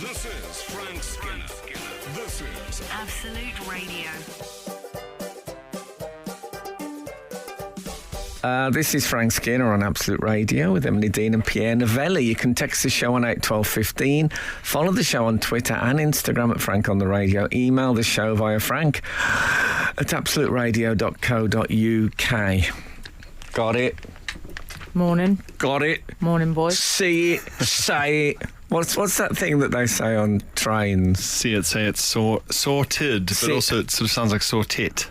This is Frank Skinner. This is Absolute Radio. This is Frank Skinner on Absolute Radio with Emily Dean and Pierre Novelli. You can text the show on 81215. Follow the show on Twitter and Instagram at Frank on the Radio. Email the show via frank at absoluteradio.co.uk. Got it? Morning. Got it? Morning, boys. See it, say it. What's that thing that they say on trains? See it, say it, sorted, but also it sort of sounds like sorted.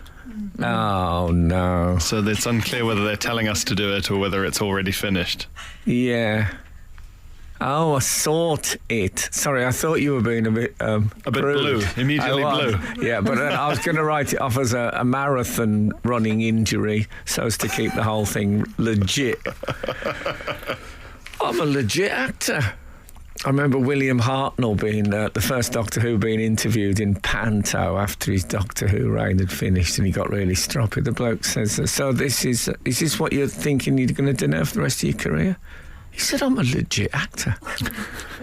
Oh, no. So it's unclear whether they're telling us to do it or whether it's already finished. Yeah. Oh, sort it. Sorry, I thought you were being a bit blue. Immediately blue. Yeah, but I was going to write it off as a marathon running injury so as to keep the whole thing legit. I'm a legit actor. I remember William Hartnell being the first Doctor Who being interviewed in Panto after his Doctor Who reign had finished, and he got really stroppy. The bloke says, "So is this what you're thinking you're going to do now for the rest of your career?" He said, "I'm a legit actor."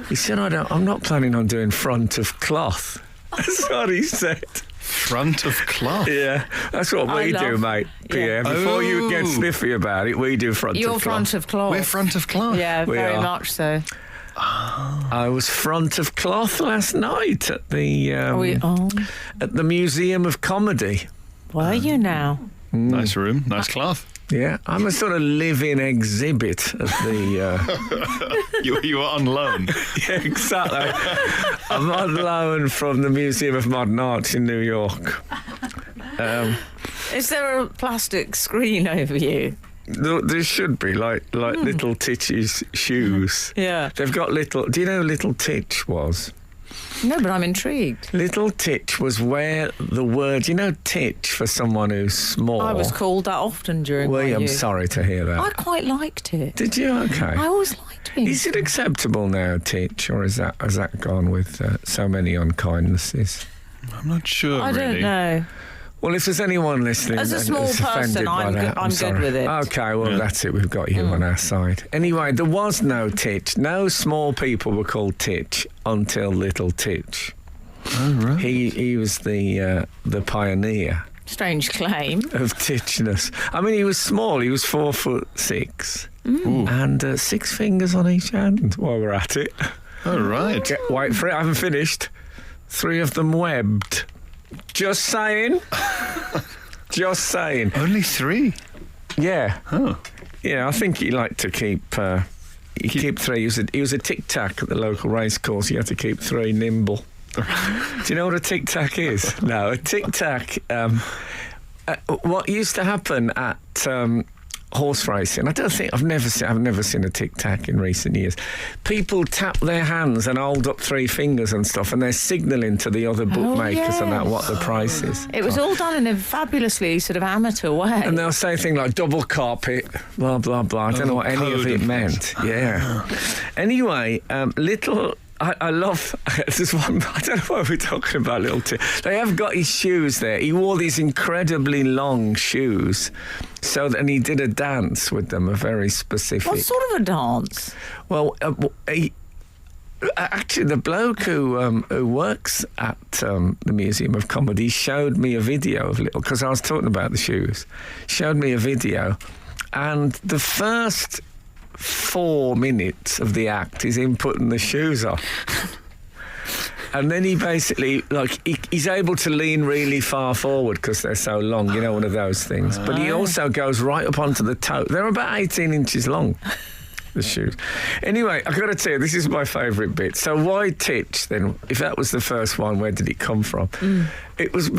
He said, "I'm not planning on doing front of cloth." That's what he said. Front of cloth? Yeah, that's what we do, mate. Pierre, before you get sniffy about it, we do front of cloth. You're front of cloth. We're front of cloth. Yeah, very much so. I was front of cloth last night at the at the Museum of Comedy. Were you now? Nice room, nice cloth. Yeah, I'm a sort of living exhibit at the... You were on loan. Yeah, exactly. I'm on loan from the Museum of Modern Art in New York. Is there a plastic screen over you? There should be, like Little Titch's shoes. Yeah. They've got little... Do you know who Little Titch was? No, but I'm intrigued. Little Titch was where the word... You know titch for someone who's small? I was called that often during my I'm youth. sorry to hear that. I quite liked it. Did you? Okay. I always liked it. Is it acceptable now, Titch, or has that gone with so many unkindnesses? I'm not sure, I don't really. know. Well, if there's anyone listening As a small that's offended person, by I'm that, good sorry. with it. Okay, well, that's it. We've got you on our side. Anyway, there was no Titch. No small people were called Titch until Little Titch. Oh, right. He was the pioneer Strange claim. of Titchness. I mean, he was small. He was 4'6", and 6 fingers on each hand while we're at it. Oh, right. Wait for it. I haven't finished. 3 of them webbed. Just saying. Just saying. Only 3? Yeah. Oh. Yeah, I think he liked to keep 3. He was a tic-tac at the local racecourse. He had to keep 3 nimble. Do you know what a tic-tac is? No, a tic-tac... what used to happen at... horse racing. I've never seen a tic-tac in recent years. People tap their hands and hold up 3 fingers and stuff, and they're signalling to the other bookmakers and that what the price is. It was all done in a fabulously sort of amateur way. And they'll say things like double carpet, blah, blah, blah. I don't know what any of it meant. Yeah. Anyway, I love... There's one... I don't know why we're talking about Little Titch. They have got his shoes there. He wore these incredibly long shoes. And he did a dance with them, a very specific... What sort of a dance? Well, actually, the bloke who works at the Museum of Comedy showed me a video of Little... Because I was talking about the shoes. Showed me a video. And the first 4 minutes of the act is him putting the shoes on. And then he basically, he's able to lean really far forward because they're so long, you know, one of those things. But he also goes right up onto the toe. They're about 18 inches long, the shoes. Anyway, I've got to tell you, this is my favourite bit. So why Titch, then? If that was the first one, where did it come from? It was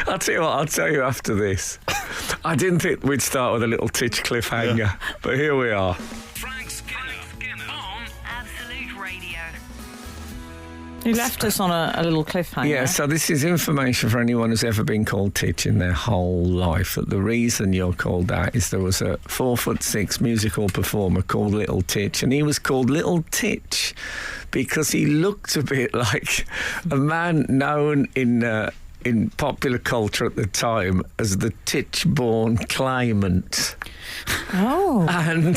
I'll tell you what, I'll tell you after this. I didn't think we'd start with a little Titch cliffhanger, but here we are. Frank Skinner on Absolute Radio. You left us on a little cliffhanger. Yeah, so this is information for anyone who's ever been called Titch in their whole life. That the reason you're called that is there was a 4'6" musical performer called Little Titch, and he was called Little Titch because he looked a bit like a man known in popular culture at the time as the Titch-born claimant. Oh. And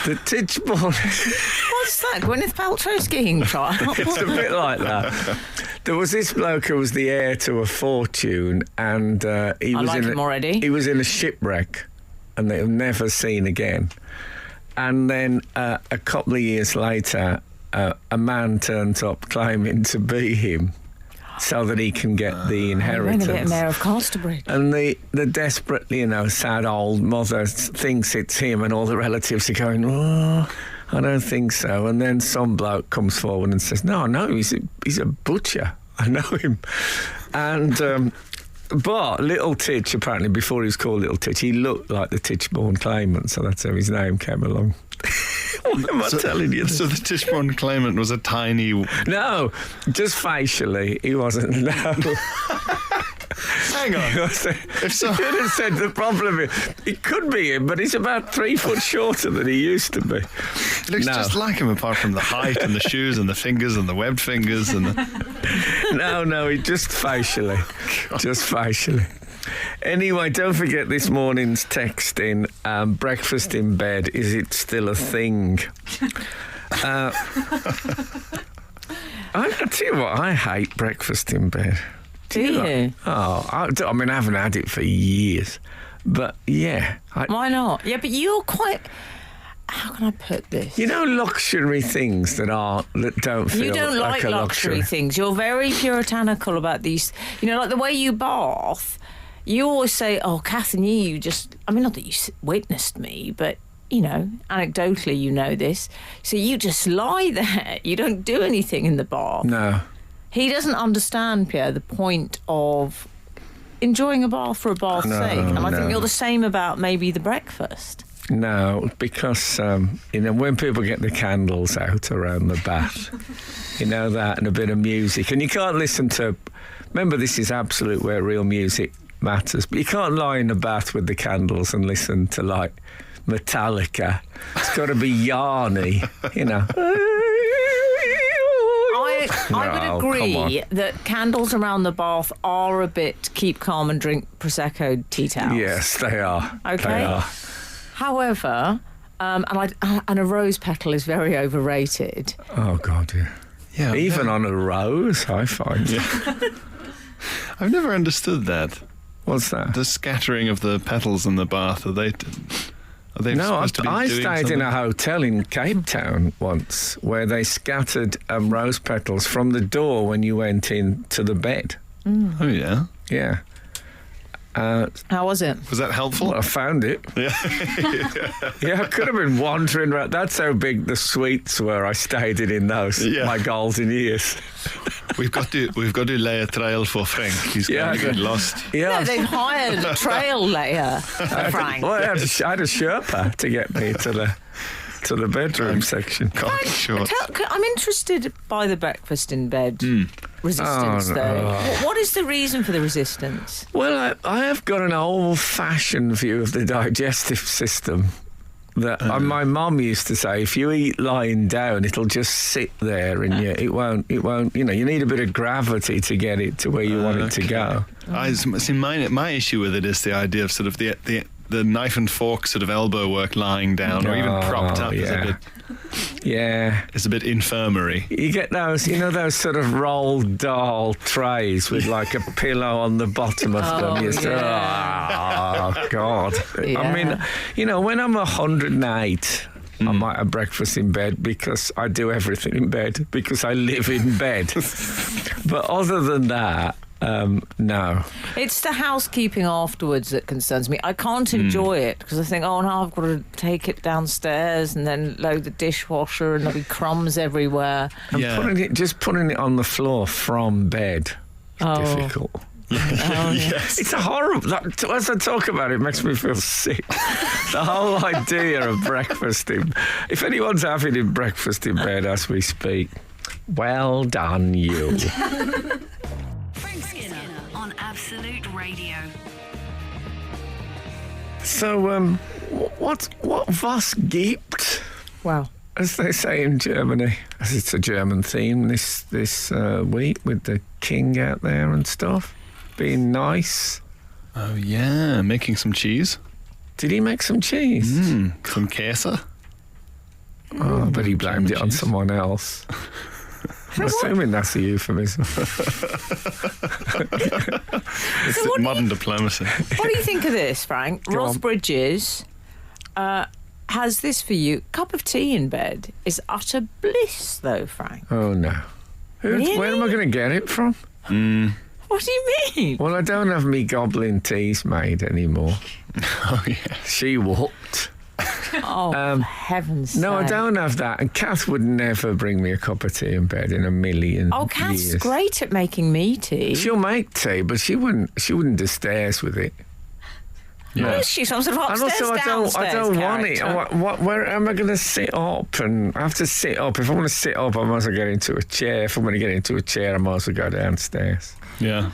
the Titch-born... Why What's that? Gwyneth Paltrow skiing trial? It's a bit like that. There was this bloke who was the heir to a fortune, and he was like him already. He was in a shipwreck, and they were never seen again. And then a couple of years later, a man turns up claiming to be him, so that he can get the inheritance. Wait a bit, Mayor of Casterbridge. And the desperately, sad old mother thinks it's him, and all the relatives are going, oh, I don't think so. And then some bloke comes forward and says, no, he's a butcher. I know him. And but Little Titch, apparently, before he was called Little Titch, he looked like the Titchborne claimant, so that's how his name came along. What am I telling you? So the Titchborne claimant was a tiny... No, just facially, he wasn't. No. Hang on. If so... You could have said the problem is, it could be him, but he's about 3 foot shorter than he used to be. He looks just like him, apart from the height and the shoes and the fingers and the webbed fingers and the... No, he just facially. Just facially. Anyway, don't forget this morning's text in breakfast in bed. Is it still a thing? I tell you what, I hate breakfast in bed. Do you? Oh, I haven't had it for years. But yeah. Why not? Yeah, but you're quite... How can I put this? Luxury things that don't feel you don't like a luxury things. You're very puritanical about these. Like the way you bath. You always say, "Oh, Kath and you just." I mean, not that you witnessed me, but anecdotally, you know this. So you just lie there. You don't do anything in the bath. No. He doesn't understand, Pierre, the point of enjoying a bath for a bath's sake. And I think you're the same about maybe the breakfast. No, because, when people get the candles out around the bath, that, and a bit of music. And you can't listen to... Remember, this is absolute where real music matters. But you can't lie in the bath with the candles and listen to, like, Metallica. It's got to be yarny, I would agree that candles around the bath are a bit keep calm and drink Prosecco tea towels. Yes, they are. Okay. They are. However, and a rose petal is very overrated. Oh, God, yeah. Yeah. Even on a rose, I find. Yeah. I've never understood that. What's that? The scattering of the petals in the bath. Are they supposed to be I doing stayed something? in a hotel in Cape Town once where they scattered rose petals from the door when you went in to the bed. Mm. Oh, yeah? Yeah. How was it? Was that helpful? Well, I found it. Yeah. Yeah, I could have been wandering around. That's how big the suites were I stayed in those, my golden years. We've got to lay a trail for Frank. He's going to get lost. Yeah, No, they've hired a trail layer for Frank. Well, I had a Sherpa to get me to the bedroom section. Sure. I'm interested by the breakfast in bed resistance, Oh, no. though. What is the reason for the resistance? Well, I have got an old-fashioned view of the digestive system. That my mum used to say, if you eat lying down, it'll just sit there, and it won't. You need a bit of gravity to get it to where you want it to go. My issue with it is the idea of sort of the knife and fork sort of elbow work lying down, or even propped up is a bit. Yeah. It's a bit infirmary. You get those, those sort of rolled doll trays with like a pillow on the bottom of them. Oh, God. Yeah. I mean, when I'm 108, I might have breakfast in bed because I do everything in bed, because I live in bed. But other than that, no. It's the housekeeping afterwards that concerns me. I can't enjoy it because I think, oh no, I've got to take it downstairs and then load the dishwasher and there'll be crumbs everywhere. And putting it on the floor from bed is difficult. Yes. It's a horrible... As I talk about it, it makes me feel sick. The whole idea of breakfast if anyone's having breakfast in bed as we speak, well done, you. Frank Skinner on Absolute Radio. So, what was gibt? Wow. As they say in Germany, as it's a German theme this week with the king out there and stuff, being nice. Oh, yeah, making some cheese. Did he make some cheese? Some Käse. Oh, but he blamed it on cheese. someone else. I'm assuming that's a euphemism. It's modern diplomacy. What do you think of this, Frank? Go Ross on. Bridges has this for you. Cup of tea in bed is utter bliss, though, Frank. Oh, no. Really? Where am I going to get it from? What do you mean? Well, I don't have me goblin teas made anymore. Oh, yeah. She whooped. Oh, for heaven's No, I sake. don't have that. And Kath would never bring me a cup of tea in bed in a million Oh, Kath's years. great at making me tea. She'll make tea, but she wouldn't do stairs with it. What is she? Some sort of And upstairs, also, I don't want it. character? Where am I going to sit up? And I have to sit up. If I want to sit up, I might as well get into a chair. If I'm going to get into a chair, I might as well go downstairs. Yeah.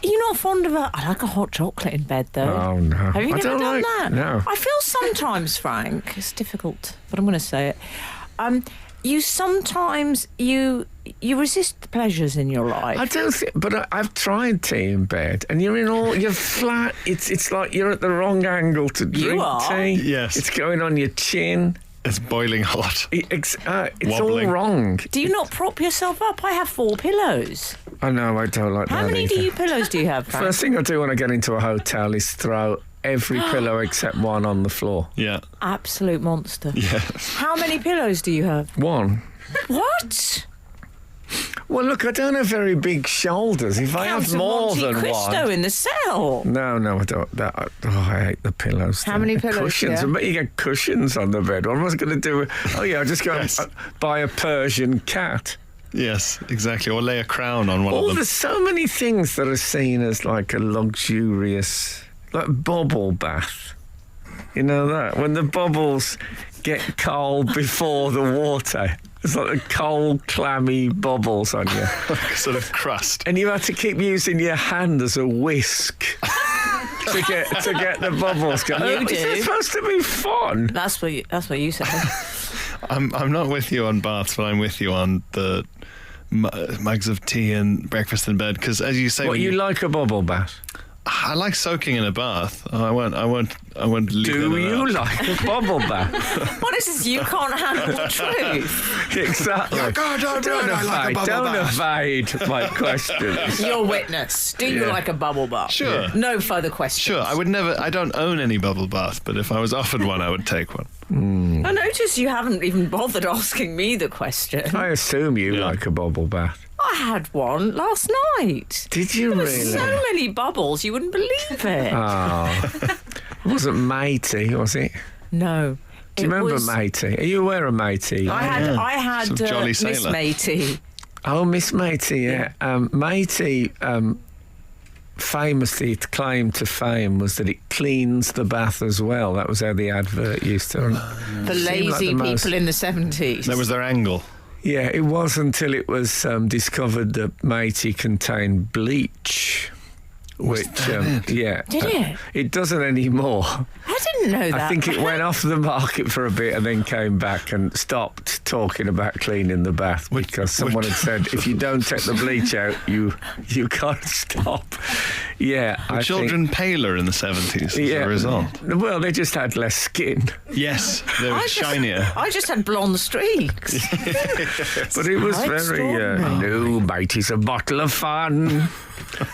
You're not fond of I like a hot chocolate in bed, though. Oh, no. Have you I never don't done like, that? No. I feel sometimes, Frank, it's difficult, but I'm going to say it. You sometimes you resist the pleasures in your life. I don't think, but I've tried tea in bed, and you're flat. It's like you're at the wrong angle to drink are? tea. Yes. It's going on your chin. It's boiling hot. It's all Wobbling. wrong. Do you not prop yourself up? I have 4 pillows. I know, I don't like How that many either. pillows do you have, Frank? First thing I do when I get into a hotel is throw every pillow except one on the floor. Yeah. Absolute monster. Yes. How many pillows do you have? One. What? Well, look, I don't have very big shoulders. If I Counts have of more Monte than Cristo one. in the cell. No, I don't. I hate the pillows. How many pillows, Cushions. yeah? I bet you get cushions on the bed. What am I going to do? Oh, yeah, I'll just go Yes. and buy a Persian cat. Yes, exactly. Or lay a crown on one of Oh, them. there's so many things that are seen as like a luxurious, like bubble bath. You know that? When the bubbles get cold before the water. It's like the cold, clammy bubbles on you. Sort of crust. And you have to keep using your hand as a whisk to get the bubbles going. You Is do. it supposed to be fun? That's what you said. I'm not with you on baths, but I'm with you on the mugs of tea and breakfast in bed. Because as you say, What, when you like a bubble bath? I like soaking in a bath. I won't leave Do it you out. like a bubble bath? What is this? You can't handle the truth. Exactly. Don't evade my questions. You're witness. Do you Yeah. like a bubble bath? Sure. No further questions. Sure, I don't own any bubble bath, but if I was offered one, I would take one. I notice you haven't even bothered asking me the question. I assume you Yeah. like a bubble bath. I had one last night. Did you There were really? so many bubbles, you wouldn't believe it. Oh. It wasn't matey, was it? No. Do you remember matey? Are you aware of matey? I had Some jolly Miss sailor. Matey. Oh, Miss Matey, yeah. Matey, famously, its claim to fame was that it cleans the bath as well. That was how the advert used to run. The Seemed like lazy the most- people in the 70s. That was their angle. Yeah, it was until it was discovered that Matey contained bleach. Which, yeah. Did it? It doesn't anymore. I didn't know that. I think it went off the market for a bit and then came back and stopped talking about cleaning the bath because someone had said, if you don't take the bleach out, you can't stop. Yeah, I Children paler in the 70s as think, a result. Well, they just had less skin. Yes, they were shinier. I just had blonde streaks. But it was How very, extraordinary. no, Matey's a bottle of fun.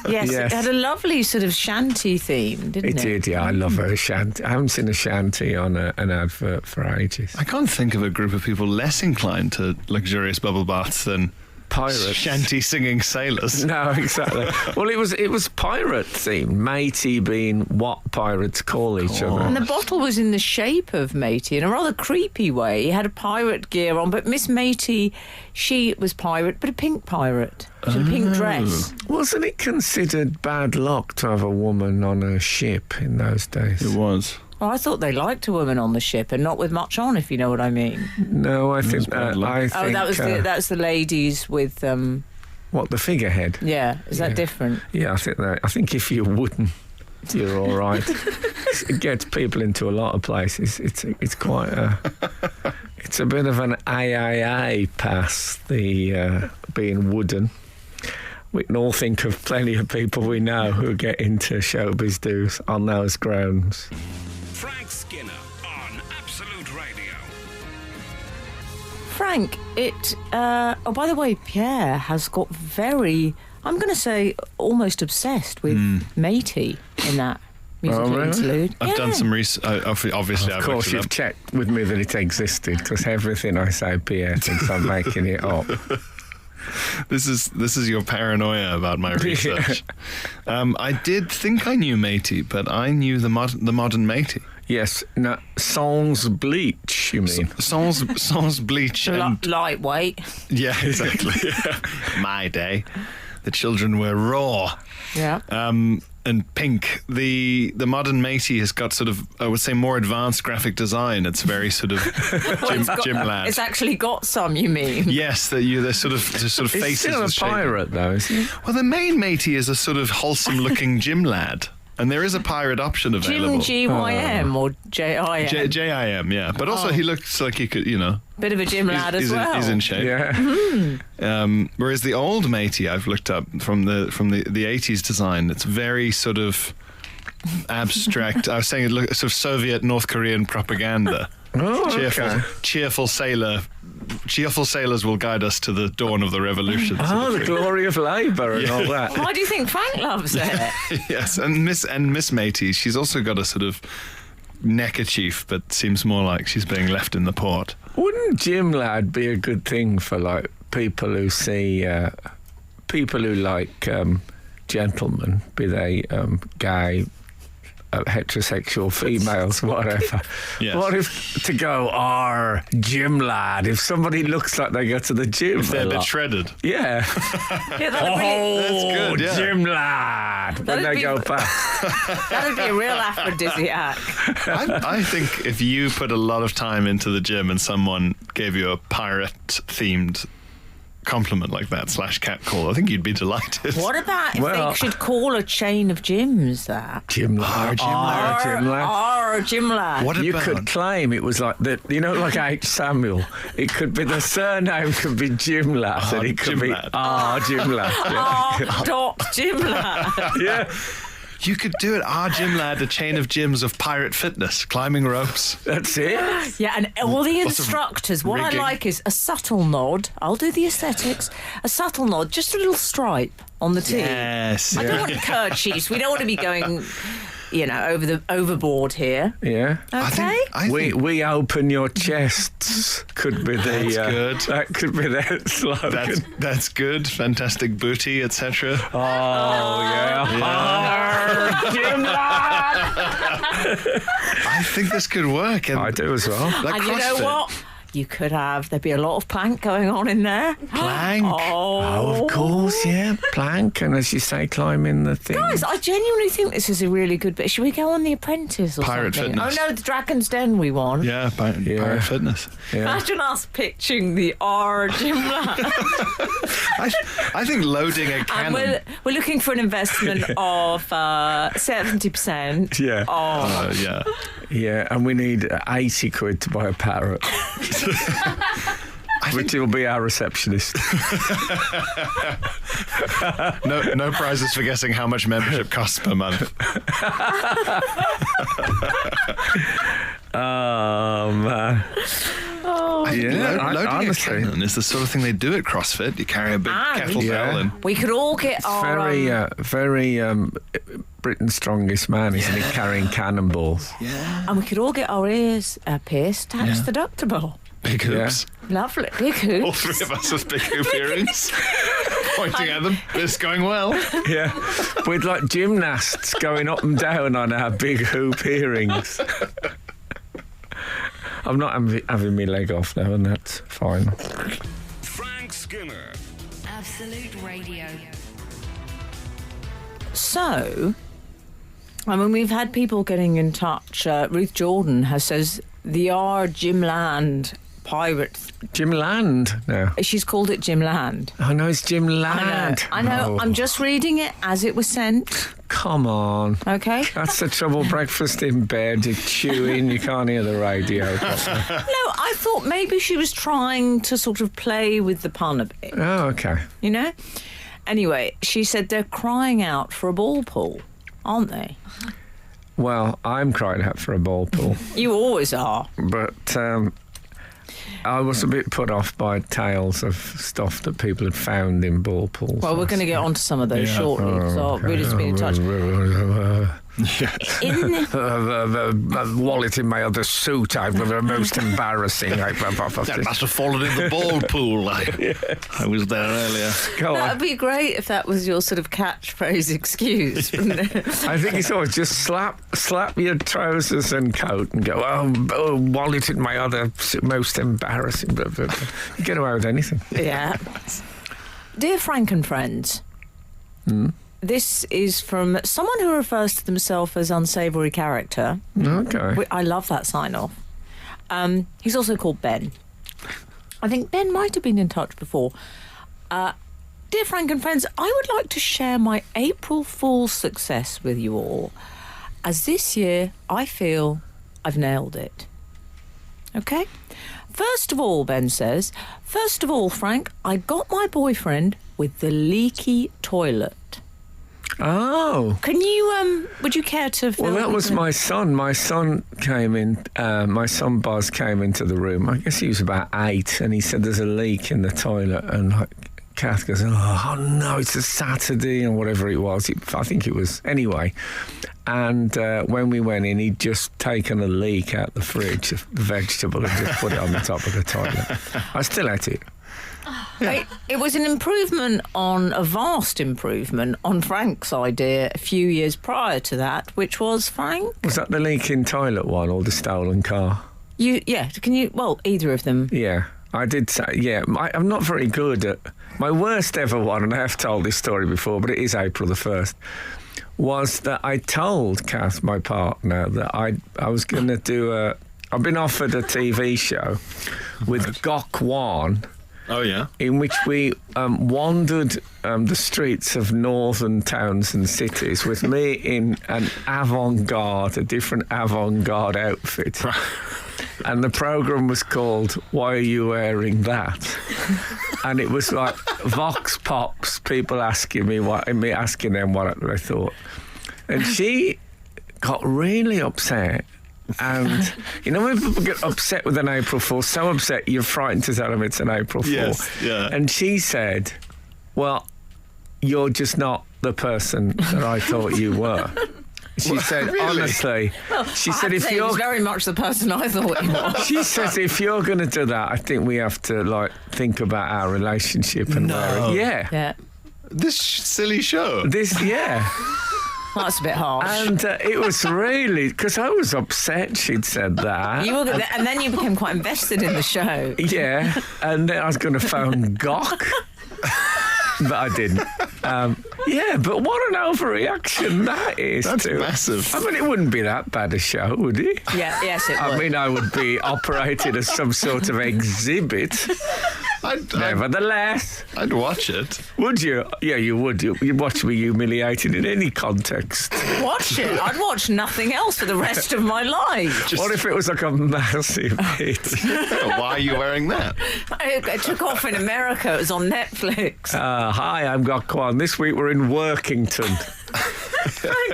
Yes, Yes. it had a lovely sort of shanty theme, didn't It it? did, yeah. I love a shanty. I haven't seen a shanty on an advert for ages. I can't think of a group of people less inclined to luxurious bubble baths than Pirates. shanty singing sailors. No, exactly. Well, it was pirate themed. Matey being what pirates call each And other. the bottle was in the shape of Matey in a rather creepy way. He had a pirate gear on, but Miss Matey, she was pirate, but a pink pirate. She had a pink dress. Wasn't it considered bad luck to have a woman on a ship in those days? It was. Well, I thought they liked a woman on the ship and not with much on, if you know what I mean. No, I think bad that. luck. I think Oh, that's the ladies with what, the figurehead. yeah. Is that different? Yeah, I think if you're wooden, you're all right. It gets people into a lot of places. It's quite a. It's a bit of an AAA pass. The being wooden. We can all think of plenty of people we know who get into showbiz dues on those grounds. Frank Skinner on Absolute Radio. Frank, oh, by the way, Pierre has got very, I'm going to say, almost obsessed with Matey in that musical really? interlude. I've done some research. Obviously, Of course, you've checked with me that it existed, because everything I say, Pierre thinks I'm making it up. This is your paranoia about my research. I did think I knew Matey, but I knew the modern Matey. Yes, no, sans bleach, you mean? Sans bleach and Lightweight. yeah, exactly. My day, the children were raw. Yeah. And pink. The modern Matey has got sort of, I would say, more advanced graphic design. It's very sort of Gymlad. It's actually got some, you mean? Yes, they're sort of faces. It's still a with shape. pirate, though, isn't it? Well, the main Matey is a sort of wholesome-looking Gymlad. And there is a pirate option available. Gym or J-I-M? J-I-M, yeah. But also he looks like he could, Bit of a gym lad as well. He's in shape. Yeah. Whereas the old Matey I've looked up from the 80s design, it's very sort of abstract. I was saying it looks sort of Soviet North Korean propaganda. Oh, okay. Cheerful sailors will guide us to the dawn of the revolution. Oh, the glory of labour and all that. Why do you think Frank loves it? Yes, and Miss Matey, she's also got a sort of neckerchief, but seems more like she's being left in the port. Wouldn't Gymlad be a good thing for, like, people who see... people who like gentlemen, be they gay, heterosexual females, whatever. Yes. What if to go, Gymlad, if somebody looks like they go to the gym If they're a a bit lot. shredded. Yeah. Yeah, that'd be, That's good, yeah. Gymlad, when That'd they be- go back. that'd be a real aphrodisiac. I think if you put a lot of time into the gym and someone gave you a pirate-themed compliment like that / catcall, I think you'd be delighted. What about if Well- they should call a chain of gyms that? Gymlad. Gymlad. Or gym lad. What You about could claim it was like like H. Samuel. It could be the surname could be Gymlad, and it could Gymlad. be Gymlad. Yeah. Dot gym lad. Yeah. You could do it. Our Gymlad, a chain of gyms of pirate fitness, climbing ropes. That's it. Yeah, and all the Lots of instructors, what rigging. I like is a subtle nod. I'll do the aesthetics. A subtle nod, just a little stripe on the tee. Yes. I don't want kerchiefs. We don't want to be going, overboard here. Yeah. Okay? I think We open your chests could be the That's good. That could be their slogan. that's good. Fantastic booty, etc. Oh yeah. Gymlad. I think this could work. I do as well. Like And you know CrossFit. what? You could there'd be a lot of plank going on in there. Plank. Oh, of course, yeah. Plank, and as you say, climbing the thing. Guys, I genuinely think this is a really good bit. Should we go on The Apprentice or Pirate something? Fitness. Oh no, the Dragon's Den we want. Yeah, pirate fitness. Yeah. Imagine us pitching the R Gymlad. I think loading a And cannon. we're looking for an investment of 70%. Yeah. Oh, Yeah. Yeah, and we need 80 quid to buy a parrot. Which will be our receptionist. No prizes for guessing how much membership costs per month. Oh, man. I think Yeah, loading honestly. a cannon is the sort of thing they do at CrossFit. You carry a big And- kettlebell Yeah. and we could all get our Very Britain's strongest man, isn't he? Carrying cannonballs. and we could all get our ears pierced. Tax deductible. big hoops. Lovely, big hoop. All three of us with big hoop earrings. Pointing at them. It's going well. Yeah. With like gymnasts going up and down on our big hoop earrings. I'm not having my leg off now, and that's fine. Frank Skinner. Absolute Radio. So, I mean, we've had people getting in touch. Ruth Jordan says the R Gymland pirate. Gymland now. She's called it Gymland. I know it's Gymland. I know. Oh, I'm just reading it as it was sent. come on. Okay. That's the trouble. Breakfast in bed, you chewing, you can't hear the radio properly. No, I thought maybe she was trying to sort of play with the pun a bit. Oh, okay. You know. Anyway, she said they're crying out for a ball pool, aren't they? Well, I'm crying out for a ball pool, You always are. but I was a bit put off by tales of stuff that people had found in ball pools. Well, we're going to get onto some of those shortly. So Rudy's been in touch. A wallet in my other suit. I was the most embarrassing. That must have fallen in the ball pool. I was there earlier. Go That on. would be great if that was your sort of catchphrase excuse. I think it's always just slap your trousers and coat and go, oh, wallet in my other most embarrassing. You get away with anything. Yeah. Dear Frank and friends, this is from someone who refers to themselves as unsavoury character. Okay. I love that sign-off. He's also called Ben. I think Ben might have been in touch before. Dear Frank and friends, I would like to share my April Fool's success with you all, as this year I feel I've nailed it. Okay? First of all, Ben says, Frank, I got my boyfriend with the leaky toilet. Oh. Can you, would you care to... Well, that was my son. My son came in, my son Buzz came into the room. I guess he was about 8, and he said there's a leak in the toilet. And Kath goes, oh no, it's a Saturday, or whatever it was. I think it was. Anyway. And when we went in, he'd just taken a leek out the fridge, a vegetable, and just put it on the top of the toilet. I still ate it. It was a vast improvement on Frank's idea a few years prior to that, which was, Frank? Was that the leaking toilet one or the stolen car? Either of them. Yeah, I did say, I'm not very good at... My worst ever one, and I have told this story before, but it is April the 1st, was that I told Kath, my partner, that I was going to do I've been offered a TV show with Gok Wan. Oh, yeah? In which we wandered the streets of northern towns and cities with me in a different avant-garde outfit. And the programme was called Why Are You Wearing That? And it was like Vox Pops, people asking me asking them what they thought. And she got really upset. And you know when people get upset with an April Fool, so upset you're frightened to tell them it's an April Fool. Yes, yeah. And she said, well, you're just not the person that I thought you were. She said, really? honestly, she said, if you're very much the person I thought he was. she says, if you're going to do that, I think we have to think about our relationship and Yeah. This silly show. That's a bit harsh. And it was really, because I was upset she'd said that. And then you became quite invested in the show. Yeah, and then I was going to phone Gok, but I didn't. But what an overreaction that is. That's massive. I mean, it wouldn't be that bad a show, would it? Yeah, yes, it would. I mean, I would be operated as some sort of exhibit. Nevertheless. I'd watch it. Would you? Yeah, you would. You'd watch me humiliated in any context. Watch it. I'd watch nothing else for the rest of my life. What if it was like a massive hit? Why are you wearing that? It took off in America. It was on Netflix. Hi, I'm Gok Kwan. This week we're in Workington.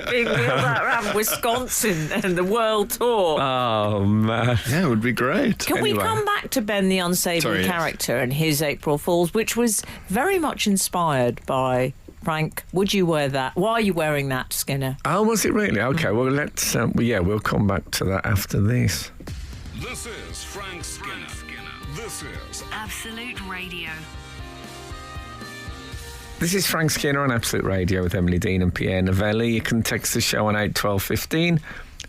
Big wheel around Wisconsin and the world tour. Oh, man. Yeah, it would be great. Can we come back to Ben the unsavoury character and his April Fools, which was very much inspired by Frank? Would you wear that? Why are you wearing that, Skinner? Oh, was it really? Okay, well, let's... we'll come back to that after this. This is Frank Skinner. This is Absolute Radio. This is Frank Skinner on Absolute Radio with Emily Dean and Pierre Novelli. You can text the show on 81215.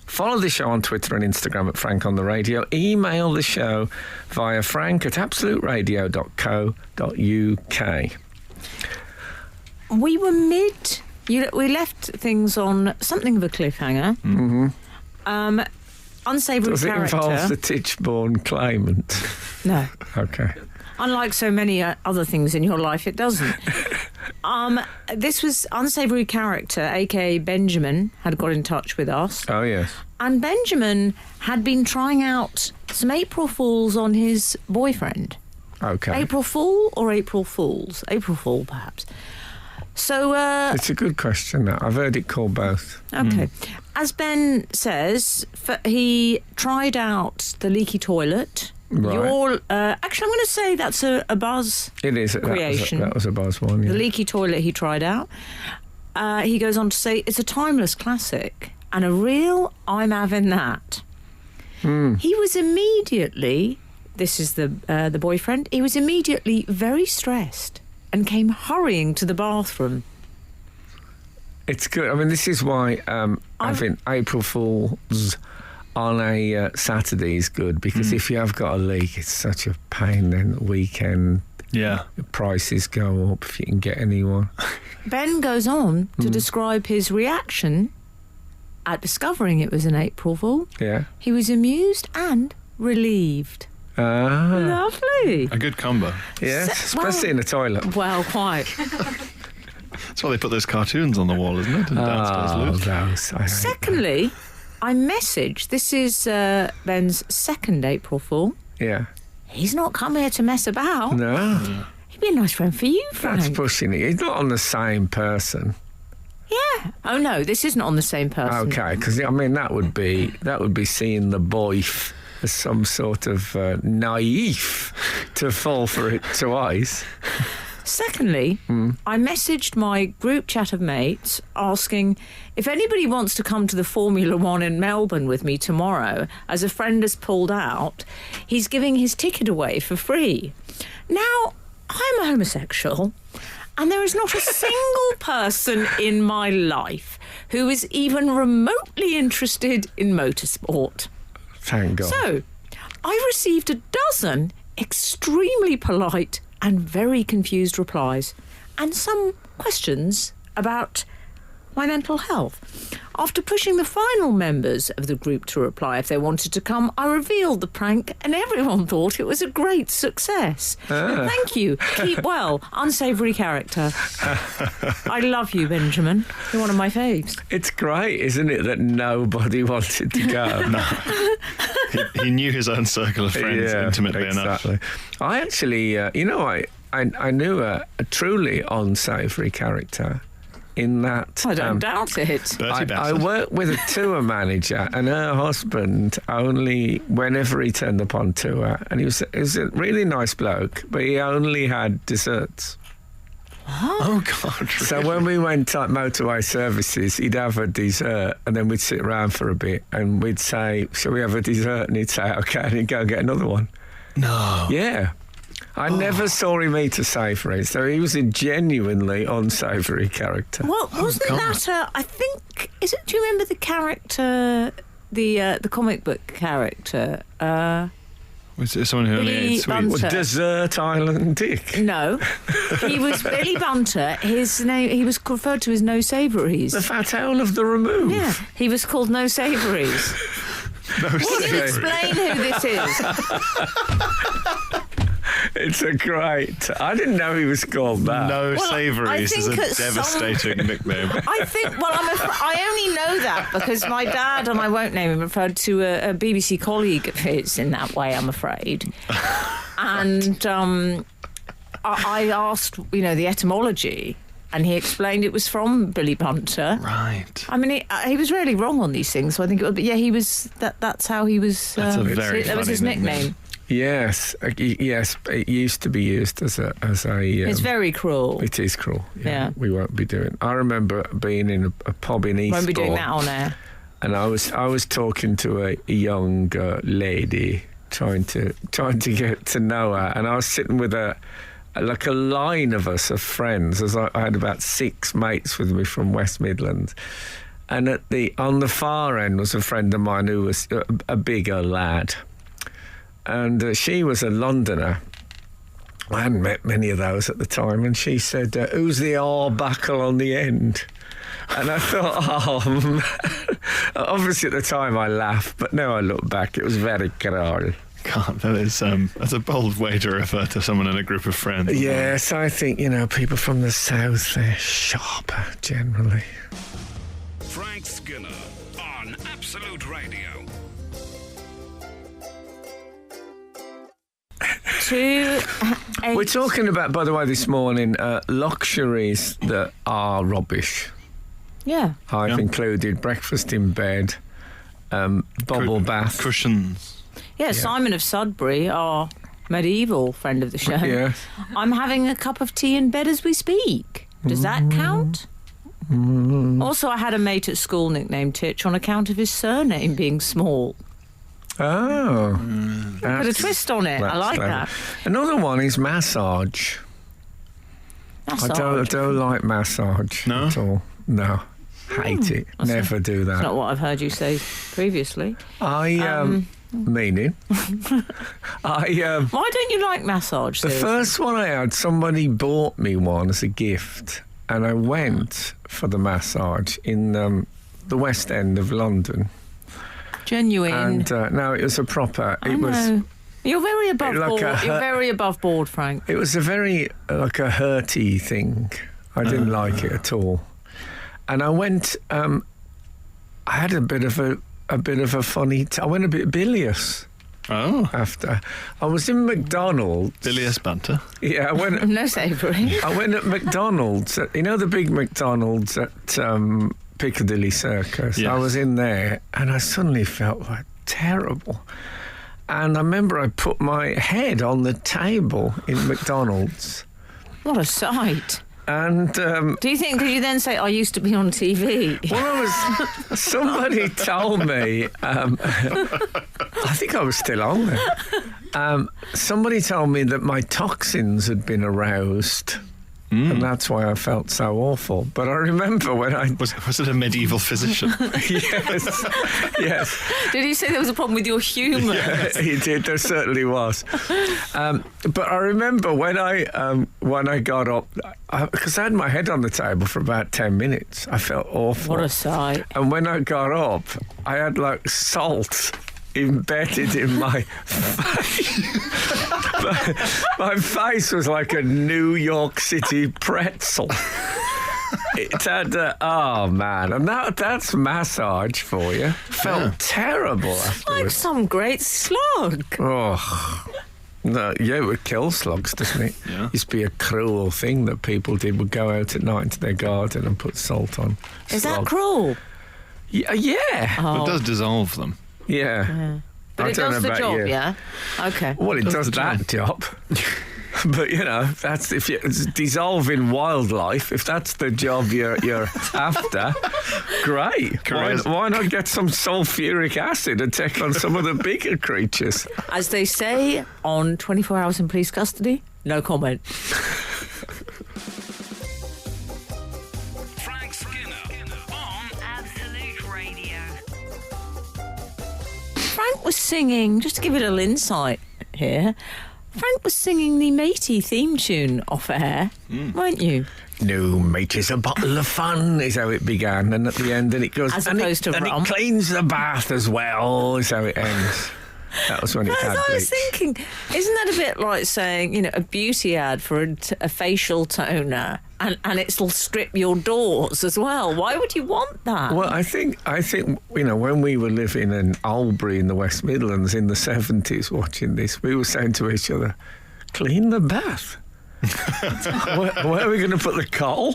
Follow the show on Twitter and Instagram at Frank on the Radio. Email the show via frank@absoluteradio.co.uk. We were we left things on something of a cliffhanger. Mm-hmm. Unsavoury Does character. Does it involve the Titchborne claimant? No. Okay. Unlike so many other things in your life, it doesn't. This was unsavoury character, a.k.a. Benjamin, had got in touch with us. Oh, yes. And Benjamin had been trying out some April Fools on his boyfriend. Okay. April Fool or April Fools? April Fool, perhaps. So... it's a good question, now. I've heard it called both. Okay. As Ben says, he tried out the leaky toilet Right. Actually, I'm going to say that's a Buzz It is. creation. That was a Buzz one, yeah. The leaky toilet he tried out. He goes on to say it's a timeless classic and a real I'm having that. He was immediately, this is the boyfriend, he was immediately very stressed and came hurrying to the bathroom. It's good. I mean, this is why having April Fools on a Saturday is good, because if you have got a leak, it's such a pain then the weekend. Yeah. The prices go up if you can get anyone. Ben goes on to describe his reaction at discovering it was an April Fool. Yeah. He was amused and relieved. Lovely. A good combo. Yes, especially in the toilet. Well, quite. That's why they put those cartoons on the wall, isn't it? And downstairs loose. Those. I hate Secondly, I messaged, this is Ben's second April Fool. that. Yeah. He's not come here to mess about. No. He'd be a nice friend for you, Frank. That's pushing it. He's not on the same person. Yeah. Oh, no, this isn't on the same person. Okay, because I mean that would be seeing the boy as some sort of naive to fall for it twice. Secondly, I messaged my group chat of mates asking if anybody wants to come to the Formula One in Melbourne with me tomorrow, as a friend has pulled out. He's giving his ticket away for free. Now, I'm a homosexual, and there is not a single person in my life who is even remotely interested in motorsport. Thank God. So, I received a dozen extremely polite and very confused replies, and some questions about my mental health. After pushing the final members of the group to reply if they wanted to come, I revealed the prank and everyone thought it was a great success. Thank you. Keep well. Unsavoury character. I love you, Benjamin. You're one of my faves. It's great, isn't it, that nobody wanted to go? No. He knew his own circle of friends intimately exactly. enough. I actually, I knew a truly unsavoury character in that. I don't doubt it. Bertie I Bassett. worked with a tour manager, and her husband only, whenever he turned up on tour, and he was a really nice bloke, but he only had desserts. Oh, God. Really? So when we went like motorway services, he'd have a dessert, and then we'd sit around for a bit, and we'd say, "Shall we have a dessert?" And he'd say, "Okay," and he'd go and get another one. No. Yeah. I never saw him eat a savoury, so he was a genuinely unsavoury character. Well, wasn't that I think, do you remember the character, the comic book character? Was it someone who only Billy ate sweets? Bunter. Desert Island Dick. No, he was Billy Bunter. His name, he was referred to as No Savouries. The fat owl of the remove. Yeah, he was called No Savouries. Can you explain who this is? It's a great... I didn't know he was called that. No Well, savouries I is a think at devastating nickname. I think, I only know that because my dad, and I won't name him, referred to a BBC colleague of his in that way, I'm afraid. And I asked, the etymology, and he explained it was from Billy Bunter. Right. I mean, he was really wrong on these things, so I think it would be, he was, that's how he was, That's a very that was his funny nickname. Yes, yes. It used to be used as a. It's very cruel. It is cruel. Yeah. We won't be doing. I remember being in a pub in Eastbourne. Won't be doing that on air. And I was talking to a young lady, trying to get to know her, and I was sitting with a line of us of friends. As I had about 6 mates with me from West Midlands, and on the far end was a friend of mine who was a bigger lad. And she was a Londoner. I hadn't met many of those at the time. And she said, "Who's the R buckle on the end?" And I thought, obviously at the time I laughed, but now I look back, it was very cruel. God, that's a bold way to refer to someone in a group of friends. Yes, I think, people from the south, they're sharper generally. Frank Skinner on Absolute Radio. We're talking about, by the way, this morning, luxuries that are rubbish. Yeah. I've included breakfast in bed, bubble bath. Cushions. Yeah, Simon of Sudbury, our medieval friend of the show. Yeah. I'm having a cup of tea in bed as we speak. Does that count? Also, I had a mate at school nicknamed Titch on account of his surname being small. Oh. Put a twist on it. I like that. Another one is massage. I don't like massage at all. No. Hate it. Never do that. That's not what I've heard you say previously. Meaning? Why don't you like massage? The first one I had, somebody bought me one as a gift, and I went for the massage in the West End of London. Genuine. And no, it was a proper. You're very above board. You're very above board, Frank. It was a very a hurty thing. I didn't like it at all. And I went. I had a bit of a funny. I went a bit bilious. Oh. After I was in McDonald's. Bilious banter. Yeah, I went. No savoury. I went at McDonald's. You know the big McDonald's at Piccadilly Circus. Yes. I was in there, and I suddenly felt like terrible. And I remember I put my head on the table in McDonald's. What a sight. And do you think? Did you then say I used to be on TV? Well, somebody told me. I think I was still on there. Somebody told me that my toxins had been aroused. And that's why I felt so awful. But I remember when I... Was it a medieval physician? Yes. Did he say there was a problem with your humour? Yeah, he did. There certainly was. But I remember when I got up, because I had my head on the table for about 10 minutes. I felt awful. What a sight. And when I got up, I had like salt embedded in my face. my face was like a New York City pretzel. It had oh man, and that's massage for you. Felt terrible afterwards. Like some great slug. Oh. No, yeah, it would kill slugs, doesn't it? Yeah. It used to be a cruel thing that people did, would go out at night into their garden and put salt on. Is that cruel? Yeah. Oh. It does dissolve them. Yeah. But it does the job, yeah? Okay. Well, it does that job. But, that's if you dissolve in wildlife, if that's the job you're after, great. Why not get some sulfuric acid and take on some of the bigger creatures? As they say on 24 Hours in Police Custody, no comment. Frank Skinner on Absolute Radio. Frank was singing, just to give it a little insight here, Frank was singing the Matey theme tune off air, weren't you? No, mate, it's a bottle of fun, is how it began. And at the end, and it goes... As opposed to and rum. it cleans the bath as well, is how it ends. That was when it had I bleach. was thinking, isn't that a bit like saying, a beauty ad for a facial toner and it'll strip your doors as well? Why would you want that? Well, I think when we were living in Albury in the West Midlands in the 70s watching this, we were saying to each other, clean the bath. where are we going to put the coal?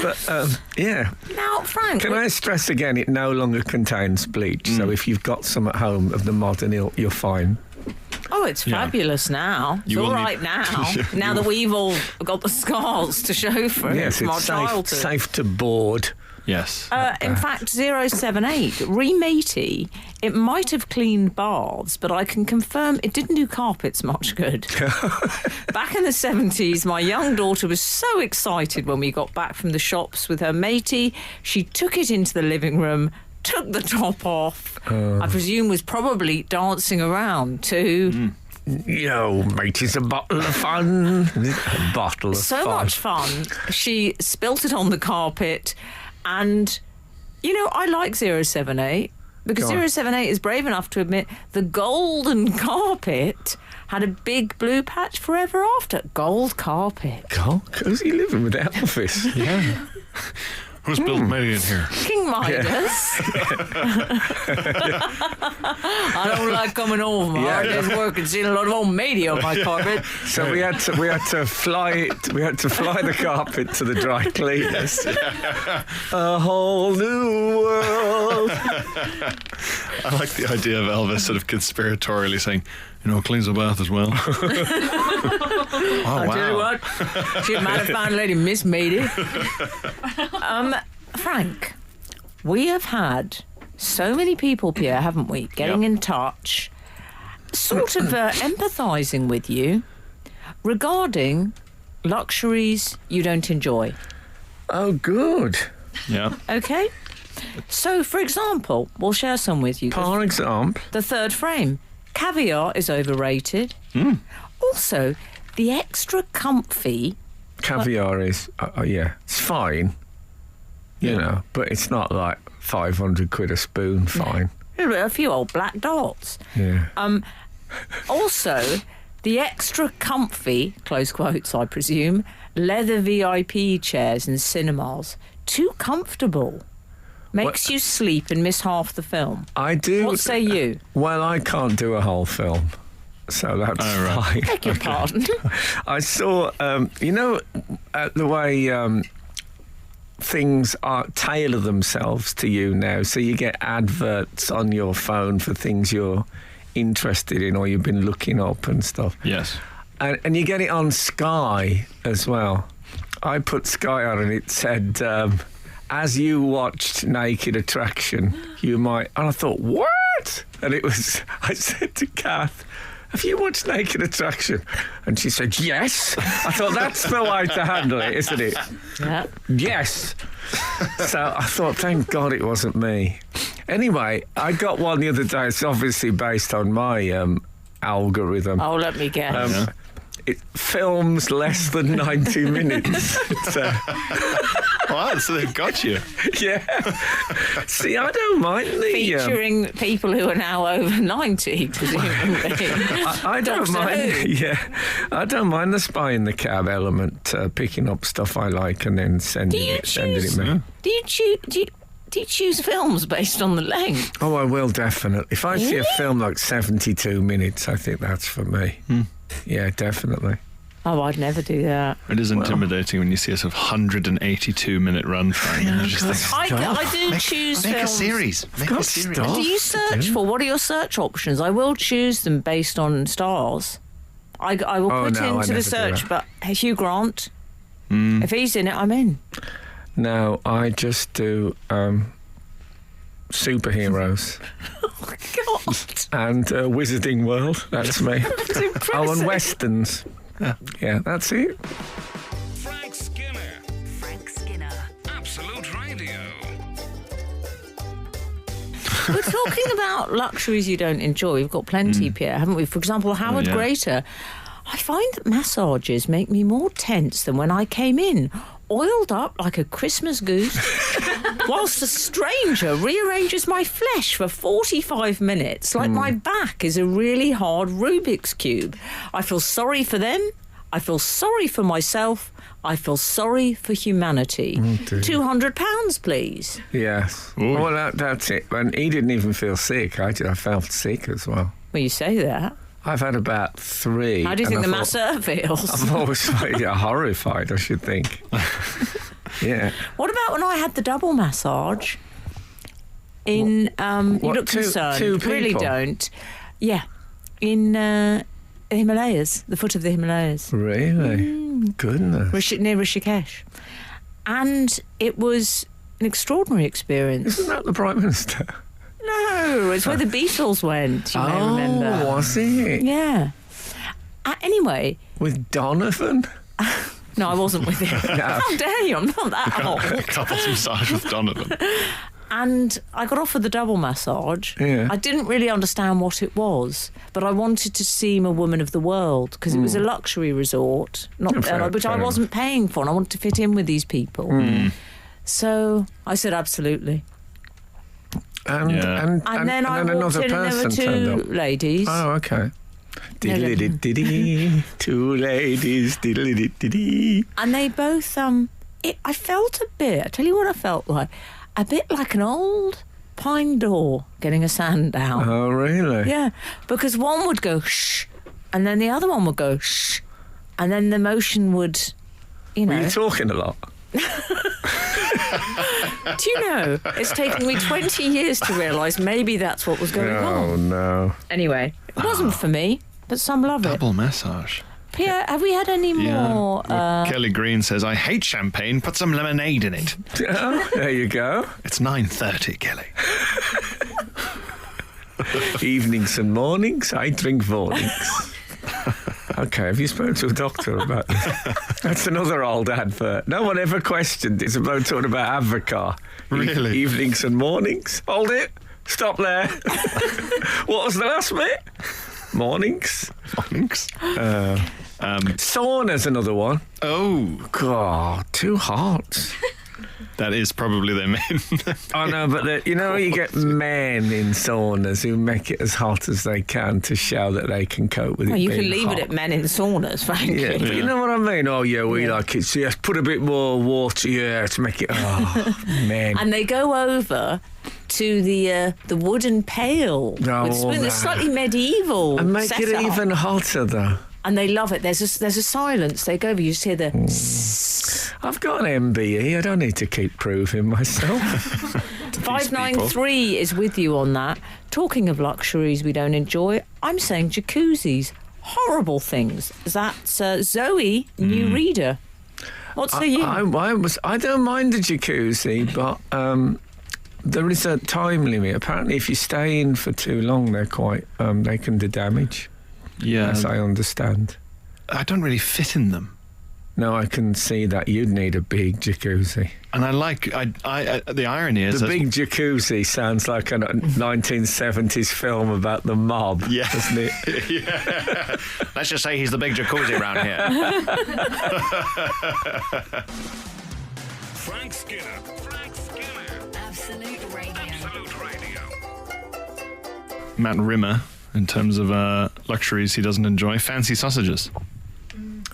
But, yeah. Now, Frank... Can I stress again, it no longer contains bleach, so if you've got some at home of the modern ilk, you're fine. Oh, it's fabulous now. It's all right now. Now that we've all got the scars to show for it Yes, from our it's childhood. safe to board. Yes. In fact, 078, re-Matey, it might have cleaned baths, but I can confirm it didn't do carpets much good. Back in the 70s, my young daughter was so excited when we got back from the shops with her Matey. She took it into the living room, took the top off. I presume was probably dancing around too. Yo, mate, it's a bottle of fun. A bottle of fun. So much fun. She spilt it on the carpet. And, I like 078 because 078 is brave enough to admit the golden carpet had a big blue patch forever after. Gold carpet. Because you're living with Elvis. Yeah. Who's built me in here? King Midas. I don't like coming home. My hard day's work and seeing a lot of old media on my carpet. So we had to fly the carpet to the dry cleaners. A whole new world. I like the idea of Elvis sort of conspiratorially saying, cleans the bath as well. I'll tell you what, she might have found Lady Miss Mady. Frank, we have had so many people, Pierre, haven't we, getting in touch, sort of empathising with you regarding luxuries you don't enjoy. Oh, good. Yeah. Okay? So, for example, we'll share some with you. For example? The third frame. Caviar is overrated. Also, the extra comfy... Caviar is, it's fine, but it's not like 500 quid a spoon fine. A few old black dots. Yeah. Also, the extra comfy, close quotes, I presume, leather VIP chairs in cinemas. Too comfortable. Makes you sleep and miss half the film. I do. What say you? Well, I can't do a whole film, so that's fine. Beg your pardon. I saw, the way things tailor themselves to you now. So you get adverts on your phone for things you're interested in or you've been looking up and stuff. Yes. And you get it on Sky as well. I put Sky on and it said... as you watched Naked Attraction, you might... And I thought, what? And it was... I said to Kath, have you watched Naked Attraction? And she said, yes. I thought, that's the way to handle it, isn't it? Yeah. Yes. So I thought, thank God it wasn't me. Anyway, I got one the other day. It's obviously based on my algorithm. Oh, let me guess. It films less than 90 minutes. So... Wow, so they've got you. Yeah. See, I don't mind the... Featuring people who are now over 90, presumably. I don't mind. Yeah, I don't mind the spy in the cab element, picking up stuff I like and then sending it me. Do you choose films based on the length? Oh, I will, definitely. If I see a film like 72 minutes, I think that's for me. Yeah, definitely. Oh, I'd never do that. It is intimidating when you see a sort of 182-minute runtime. And you just think, I do choose make films. a series. Make a series. stuff. Do you search for? What are your search options? I will choose them based on stars. I will put into the search, but Hugh Grant, if he's in it, I'm in. No, I just do superheroes. Oh, God. And Wizarding World, that's me. That's impressive. And westerns. Yeah, that's it. Frank Skinner. Frank Skinner. Absolute Radio. We're talking about luxuries you don't enjoy. We've got plenty, Pierre, haven't we? For example, Howard Greater. I find that massages make me more tense than when I came in, oiled up like a Christmas goose, whilst a stranger rearranges my flesh for 45 minutes, like my back is a really hard Rubik's Cube. I feel sorry for them. I feel sorry for myself. I feel sorry for humanity. £200, please. Yes. Ooh. Well, that's it. And he didn't even feel sick. I felt sick as well. Well, you say that. I've had about 3. How do you think the masseur feels? I've always felt horrified, I should think. Yeah. What about when I had the double massage? You look concerned. Two people? Really don't. Yeah. In the Himalayas, the foot of the Himalayas. Really? Goodness. Near Rishikesh. And it was an extraordinary experience. Isn't that the Prime Minister? No, it's where the Beatles went, you may remember. Was it? Yeah. Anyway. With Donovan? No, I wasn't with him. No. How dare you? I'm not that old. Couples massage with Donovan. And I got offered the double massage. Yeah. I didn't really understand what it was, but I wanted to seem a woman of the world because it was a luxury resort, which I wasn't paying for, and I wanted to fit in with these people. So I said absolutely. And then I walked in and there were 2 ladies. Oh, okay. Diddly-diddy, 2 ladies, diddly-diddy. And they both I felt a bit, I tell you what I felt like, a bit like an old pine door getting a sand down. Oh, really? Yeah, because one would go shh, and then the other one would go shh, and then the motion would, you know. Were you talking a lot? Do you know, it's taken me 20 years to realise maybe that's what was going on. Oh, no. Anyway, it wasn't for me, but some love it. Double massage. Pierre, have we had any more? Well, Kelly Green says, I hate champagne, put some lemonade in it. Oh, there you go. It's 9:30, Kelly. Evenings and mornings, I drink mornings. Okay, have you spoken to a doctor about this? That's another old advert. No one ever questioned. It's about talking about Advocar. Really? Evenings and mornings. Hold it. Stop there. What was the last bit? Mornings. Thanks. Sauna's another one. Oh, God, too hot. that is probably their main. I know, but you know, you get men in saunas who make it as hot as they can to show that they can cope with it. Well, you being can leave hot. it at men in saunas, frankly. Yeah, but you know what I mean? Oh, yeah, we like it. So, yes, put a bit more water, yeah, to make it... Oh, man. And they go over to the wooden pail. Oh, with spoons. that. It's slightly medieval. And make it setup. even hotter, though. And they love it. There's a silence. They go over. You just hear the... I've got an MBE. I don't need to keep proving myself. 593 is with you on that. Talking of luxuries we don't enjoy, I'm saying jacuzzis. Horrible things. That's Zoe, new reader. What say you? I don't mind the jacuzzi, but there is a time limit. Apparently, if you stay in for too long, they're quite... they can do damage, as I understand. I don't really fit in them. No, I can see that you'd need a big jacuzzi. And I the irony is... The big jacuzzi sounds like a 1970s film about the mob, Yeah. doesn't it? Yeah. Let's just say he's the big jacuzzi around here. Frank Skinner. Absolute Radio. Absolute Radio. Matt Rimmer, in terms of luxuries he doesn't enjoy, fancy sausages.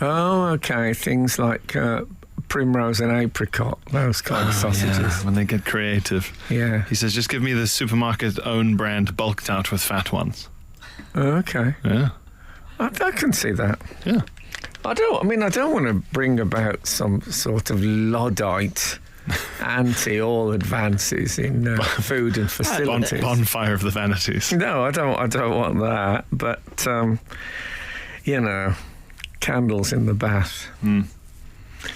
Oh, okay. Things like primrose and apricot, those kind of sausages. Yeah, when they get creative. Yeah. He says, just give me the supermarket own brand bulked out with fat ones. Oh, okay. Yeah. I can see that. Yeah. I don't want to bring about some sort of Luddite anti all advances in food and facilities. Bonfire of the vanities. No, I don't want that. But candles in the bath.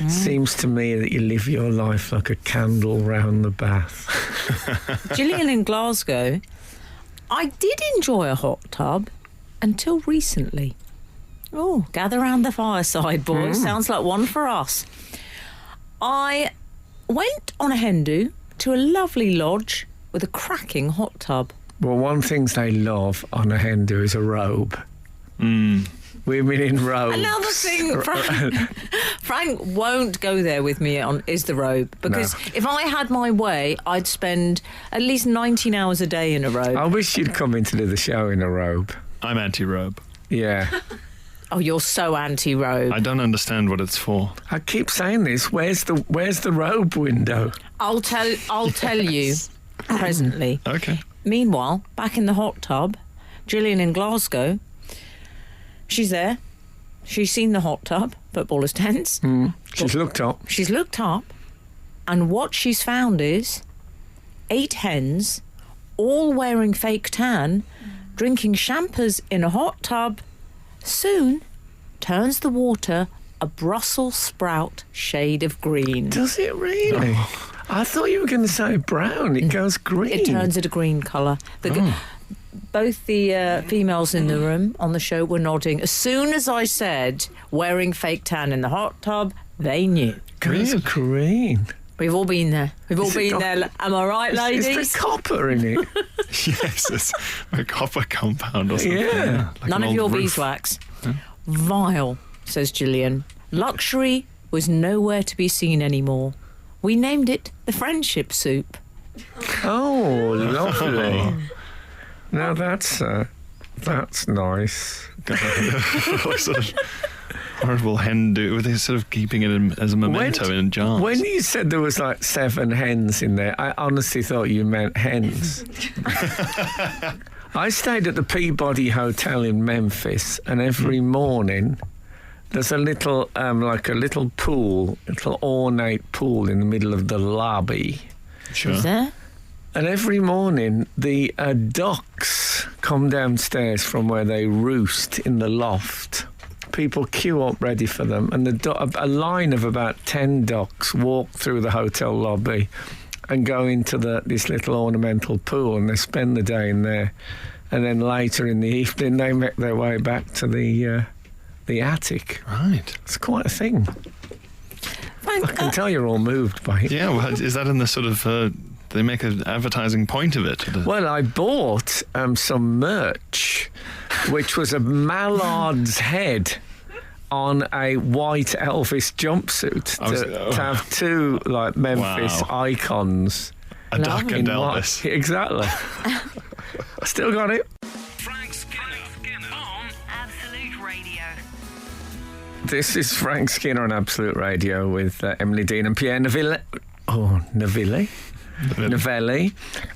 Seems to me that you live your life like a candle round the bath. Gillian in Glasgow, I did enjoy a hot tub until recently. Oh, gather round the fireside, boys. Sounds like one for us. I went on a hen do to a lovely lodge with a cracking hot tub. Well, one thing they love on a hen do is a robe. Women in robes. Another thing, Frank won't go there with me on is the robe, because if I had my way, I'd spend at least 19 hours a day in a robe. I wish you'd come in to do the show in a robe. I'm anti-robe. Yeah. Oh, you're so anti-robe. I don't understand what it's for. I keep saying this. Where's the robe window? I'll tell you presently. Okay. Meanwhile, back in the hot tub, Gillian in Glasgow, she's there. She's seen the hot tub, footballers' tents. She's looked up. She's looked up, and what she's found is 8 hens, all wearing fake tan, drinking champers in a hot tub. Soon turns the water a Brussels sprout shade of green. Does it really? I thought you were going to say brown. It goes green. It turns it a green colour. Both the females in the room on the show were nodding. As soon as I said wearing fake tan in the hot tub, they knew. Goes green. We've all been there. We've all been there. Am I right, ladies? Is there copper in it? Yes, it's a copper compound or something. Yeah. Like None an of your old roof. beeswax. Vile, says Gillian. Luxury was nowhere to be seen anymore. We named it the friendship soup. Oh, lovely. Now that's nice. horrible hen do? Were they sort of keeping it as a memento in jars? When you said there was like 7 hens in there, I honestly thought you meant hens. I stayed at the Peabody Hotel in Memphis, and every morning there's a little, like a little pool, a little ornate pool in the middle of the lobby. Sure. Is there? And every morning the ducks come downstairs from where they roost in the loft. People queue up ready for them, and a line of about 10 ducks walk through the hotel lobby and go into this little ornamental pool, and they spend the day in there. And then later in the evening, they make their way back to the attic. Right. It's quite a thing. Frank, I can tell you're all moved by it. Yeah, well, is that in the sort of... they make an advertising point of it? Well, I bought some merch, which was a mallard's head on a white Elvis jumpsuit to have 2 like Memphis icons. A duck and Elvis. Exactly. I still got it. Frank Skinner on Absolute Radio. This is Frank Skinner on Absolute Radio with Emily Dean and Pierre Naville. Oh, Naville?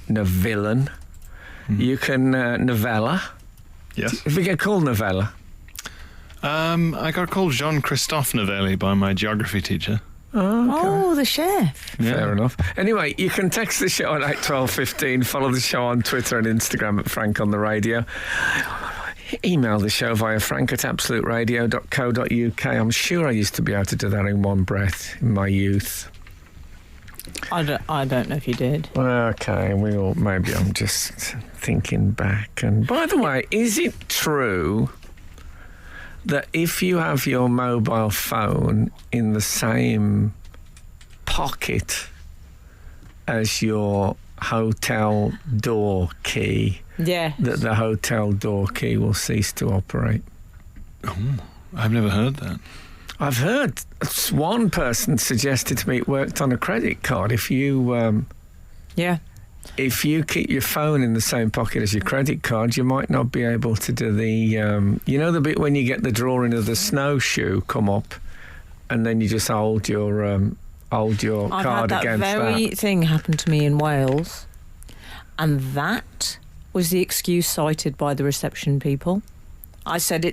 Navillan. You can novella. Yes. If you get called novella. I got called Jean-Christophe Novelli by my geography teacher. Oh, the chef. Fair enough. Anyway, you can text the show at 81215, follow the show on Twitter and Instagram at Frank on the Radio. Email the show via frank@absoluteradio.co.uk. I'm sure I used to be able to do that in one breath in my youth. I don't know if you did. Okay, maybe I'm just thinking back. And by the way, is it true that if you have your mobile phone in the same pocket as your hotel door key, Yeah. that the hotel door key will cease to operate? I've never heard that. I've heard one person suggested to me it worked on a credit card. If you if you keep your phone in the same pocket as your credit card, you might not be able to do the the bit when you get the drawing of the snowshoe come up, and then you just hold your card I've had against that very thing happen to me in Wales, and that was the excuse cited by the reception people. I said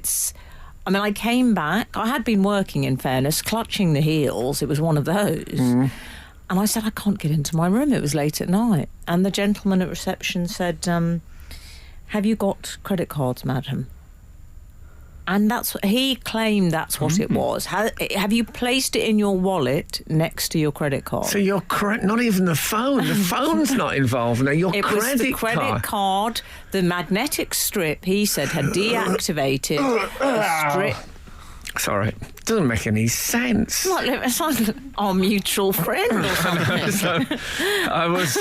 I came back. I had been working, in fairness, clutching the heels. It was one of those. And I said, I can't get into my room. It was late at night. And the gentleman at reception said, have you got credit cards, madam? And he claimed that's what it was. Have you placed it in your wallet next to your credit card? So your not even the phone. The phone's not involved now. Your it credit was the credit card. The magnetic strip, he said, had deactivated the strip. Sorry, it doesn't make any sense. It's like our mutual friend or something. So I was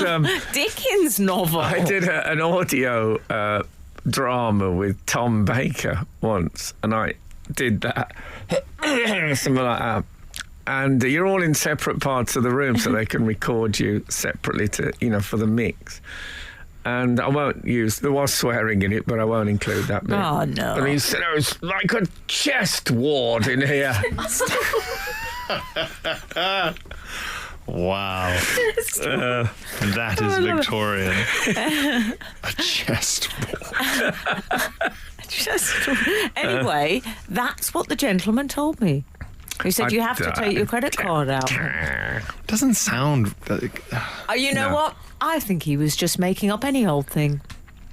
Dickens novel. I did an audio drama with Tom Baker once, and I did that something like that. And you're all in separate parts of the room, so they can record you separately for the mix. And I won't there was swearing in it, but I won't include that bit. Oh, no. And he said it was like a chest ward in here. Wow. That is Victorian. A chest ward. Anyway, that's what the gentleman told me. He said, you have to take your credit card out. Doesn't sound... You know what? I think he was just making up any old thing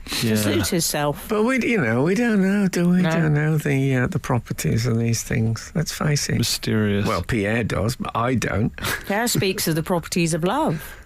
to suit himself. But we don't know, do we? No. Don't know the properties of these things. Let's face it. Mysterious. Well, Pierre does, but I don't. Pierre speaks of the properties of love.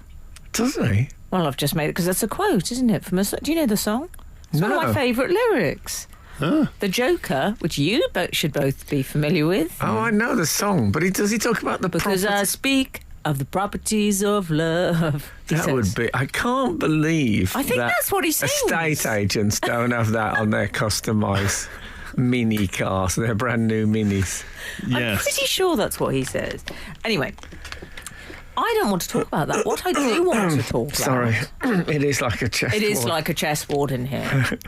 Does he? Well, I've just made it because that's a quote, isn't it? Do you know the song? It's one of my favourite lyrics. Huh? The Joker, which you should both be familiar with. Oh, I know the song, but does he talk about the Because I speak of the properties of love. That would be... I can't believe I think that's what he sings. Estate agents don't have that on their customised mini cars, their brand new minis. Yes. I'm pretty sure that's what he says. Anyway, I don't want to talk about that. What I do want to talk about... Sorry, it is like a chessboard. It is like a chessboard in here.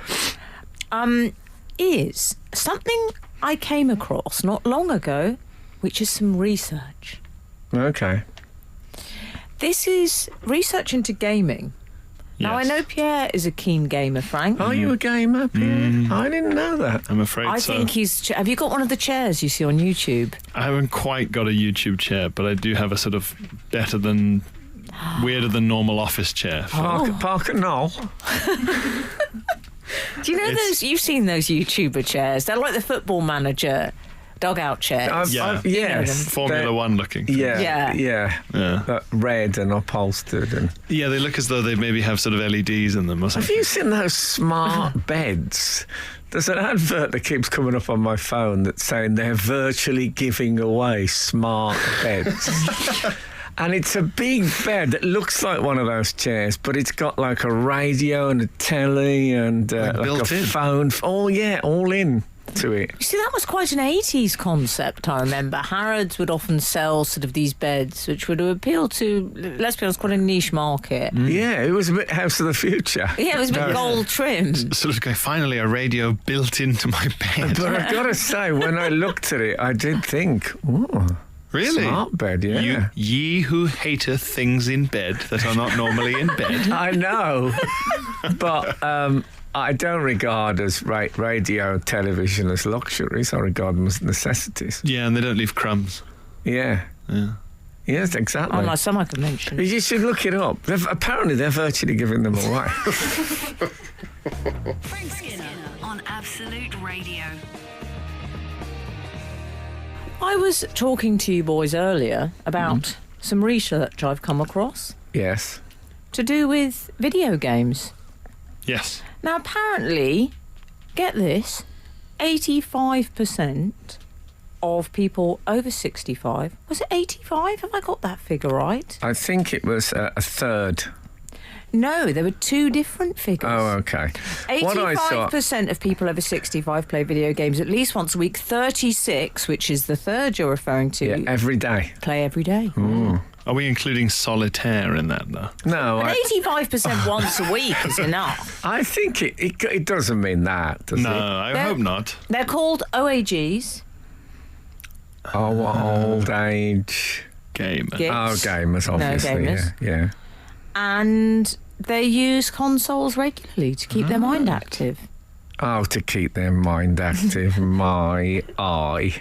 Is something I came across not long ago, which is some research. Okay. This is research into gaming. Now, I Yes. know Pierre is a keen gamer, Frank. Are you a gamer, Pierre? I didn't know that. I'm afraid I so. think he's... Have you got one of the chairs you see on YouTube? I haven't quite got a YouTube chair, but I do have a sort of better than, weirder than normal office chair. Parker Knoll. Do you know those... You've seen those YouTuber chairs. They're like the Football Manager dugout chairs. Yes. Formula they're- One looking. Yeah. Yeah. Red and upholstered. And Yeah, they look as though they maybe have sort of LEDs in them or have something. you seen those smart beds? There's an advert that keeps coming up on my phone that's saying they're virtually giving away smart beds. And it's a big bed that looks like one of those chairs, but it's got like a radio and a telly and like built a in. phone. Oh, yeah, all in to it. You see, that was quite an 80s concept, I remember. Harrods would often sell sort of these beds, which would appeal to, let's be honest, quite a niche market. Yeah, it was a bit House of the Future. Yeah, it was a bit gold trimmed. Sort of going, finally a radio built into my bed. But I've got to say, when I looked at it, I did think, ooh, Really? smart bed, yeah. Ye who hateth things in bed that are not normally in bed. I know, but I don't regard as radio and television as luxuries. I regard them as necessities. Yeah, and they don't leave crumbs. Yeah. Yeah. Yes, exactly. Unlike some I could mention. You should look it up. Apparently, they're virtually giving them away. Frank Skinner on Absolute Radio. I was talking to you boys earlier about some research I've come across Yes. to do with video games. Yes. Now, apparently, get this, 85% of people over 65, was it 85? Have I got that figure right? I think it was a third. No, there were two different figures. Oh, okay. What I saw. 85% of people over 65 play video games at least once a week. 36, which is the third you're referring to, Yeah, every day. play every day. Are we including solitaire in that, though? No, But 85% once a week is enough. I think it doesn't mean that, does No, it? I hope not. They're called OAGs. Oh, old age. Game. Gits. Oh, gamers, obviously. gamers. Yeah. And they use consoles regularly to keep their mind active. Oh, to keep their mind active, my eye.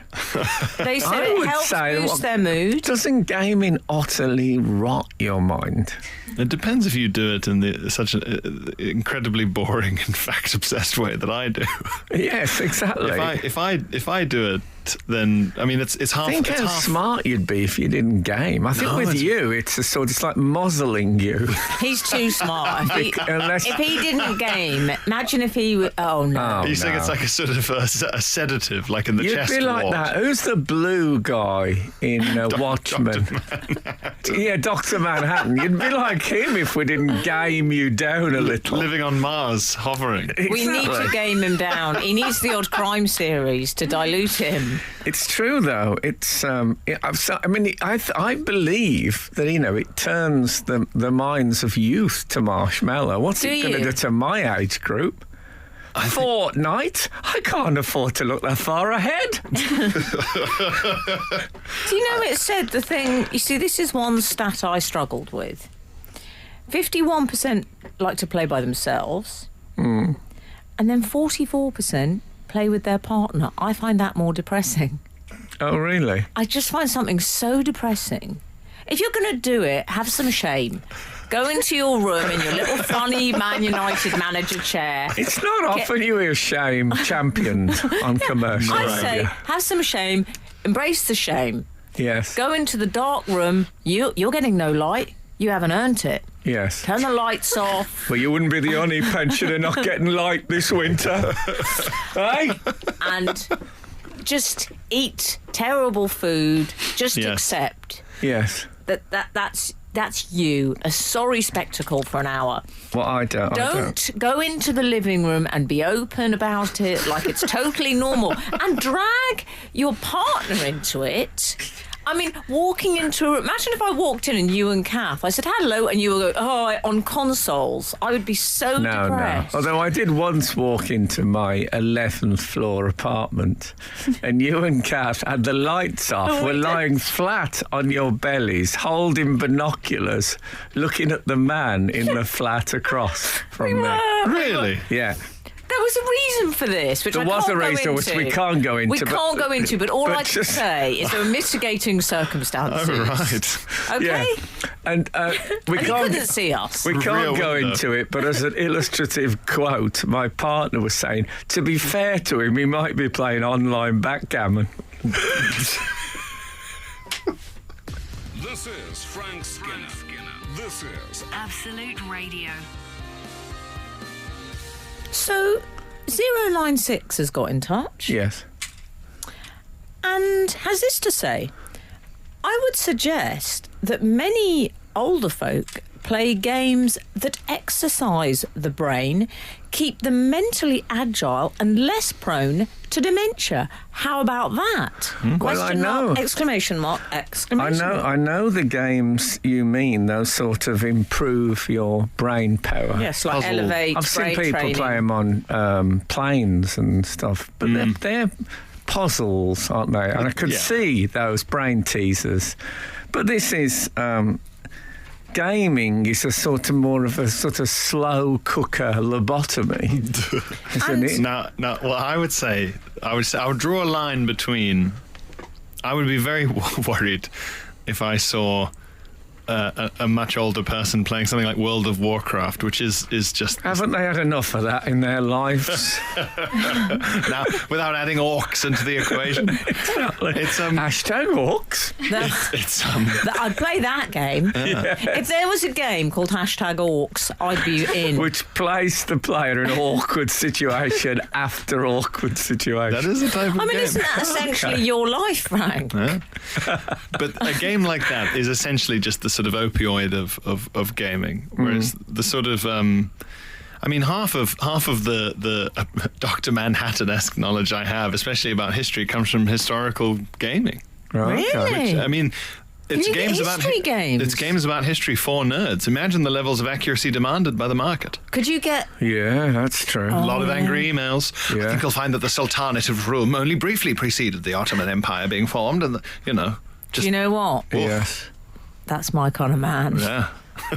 They said I it would helps say, boost well, their mood. Doesn't gaming utterly rot your mind? It depends if you do it in such an incredibly boring and fact-obsessed way that I do. Yes, exactly. If I do it, then I mean it's half. Think it's how half, smart you'd be if you didn't game. I think No, with it's- you, it's like muzzling you. He's too smart. Unless- If he didn't game, imagine if he... Oh, no. Oh, Are you saying no. it's like a sort of a sedative, like in the You'd chest be like ward? that. Who's the blue guy in Watchmen? Yeah, Dr. Manhattan. You'd be like him if we didn't game you down a little. Living on Mars, hovering. We need to game him down. He needs the odd crime series to dilute him. It's true, though. It's. I mean, I believe that it turns the minds of youth to marshmallow. What's Do it going to you? do to my age group? Fortnite? I can't afford to look that far ahead. Do you know it said the thing... You see, this is one stat I struggled with. 51% like to play by themselves. And then 44% play with their partner. I find that more depressing. Oh, really? I just find something so depressing. If you're going to do it, have some shame. Go into your room in your little funny Man United manager chair. It's not often you hear shame championed on commercial I say, radio. have some shame, embrace the shame. Yes. Go into the dark room. You're getting no light. You haven't earned it. Yes. Turn the lights off. Well, you wouldn't be the only pensioner not getting light this winter. Hey? And just eat terrible food. Just Yes. accept Yes. that's you. A sorry spectacle for an hour. Well, I don't. Don't go into the living room and be open about it like it's totally normal and drag your partner into it I mean, walking into... Imagine if I walked in and you and Kath, I said hello, and you were going, on consoles. I would be so depressed. No. Although I did once walk into my 11th floor apartment and you and Kath had the lights off, were lying flat on your bellies, holding binoculars, looking at the man in the flat across from there. Really? Yeah. There was a reason for this, which There I was can't a reason, go which into. we can't go into. We can't go into, but all I can just- say is there were mitigating circumstances. Oh, right. Okay? Yeah. And we And you can't... couldn't see us. We can't Rear go window. into it, but as an illustrative quote, my partner was saying, to be fair to him, he might be playing online backgammon. This is Frank Skinner. This is Absolute Radio. So, 096 has got in touch Yes. and has this to say. I would suggest that many older folk play games that exercise the brain, keep them mentally agile and less prone to dementia. How about that? Well, I Question know. mark, exclamation mark, exclamation mark. I know the games you mean, those sort of improve your brain power. Yes, like Puzzle. elevate, I've seen brain people training. play them on planes and stuff, but they're puzzles, aren't they? And I could Yeah. see those brain teasers. But this is... gaming is a sort of more of a sort of slow cooker lobotomy, isn't it? Now, well, I would draw a line between. I would be very worried if I saw a much older person playing something like World of Warcraft, which is just Haven't they had enough of that in their lives? now without adding orcs into the equation. It's Hashtag orcs. it's I'd play that game. If there was a game called Hashtag Orcs, I'd be in. Which placed the player in an awkward situation after awkward situation. that is a type of I mean, game. isn't that essentially your life, Frank? But a game like that is essentially just the sort of opioid of gaming, whereas the sort of I mean, half of the Dr. Manhattan-esque knowledge I have, especially about history, comes from historical gaming. Right, okay. Really? I mean, it's you get games about history games? It's games about history for nerds. Imagine the levels of accuracy demanded by the market. Could you get... Yeah, that's true. A lot of angry emails. Yeah. I think you'll find that the Sultanate of Rum only briefly preceded the Ottoman Empire being formed, and Do you know what? Yes. That's my kind of man. yeah.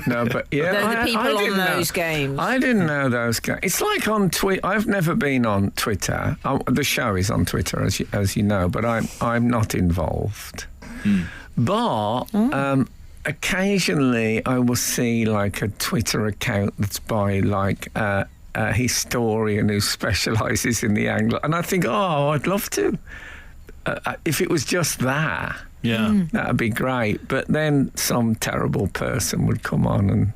No, but yeah, They're the people on didn't those games. I didn't know those games. It's like on Twitter. I've never been on Twitter. The show is on Twitter, as you know, but I'm not involved. But occasionally I will see like a Twitter account that's by like a historian who specialises in the Anglo, and I think, oh, I'd love to. If it was just that. Yeah. That'd be great. But then some terrible person would come on and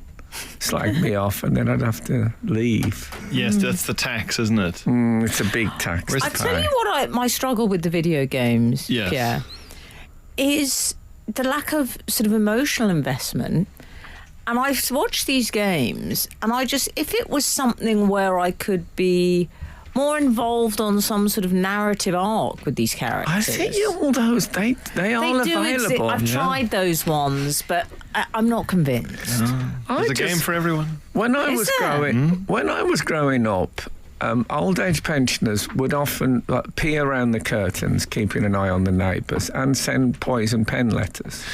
slag me off, and then I'd have to leave. Yes, that's the tax, isn't it? It's a big tax. Where's to I tell pay. you what, my struggle with the video games, Yes. Pierre, is the lack of sort of emotional investment. And I've watched these games, and if it was something where I could be more involved on some sort of narrative arc with these characters. I think all those they are do exist. available. I've tried those ones, but I'm not convinced. There's a game for everyone. When I Is was there? when I was growing up, old age pensioners would often like, peer around the curtains, keeping an eye on the neighbours, and send poison pen letters.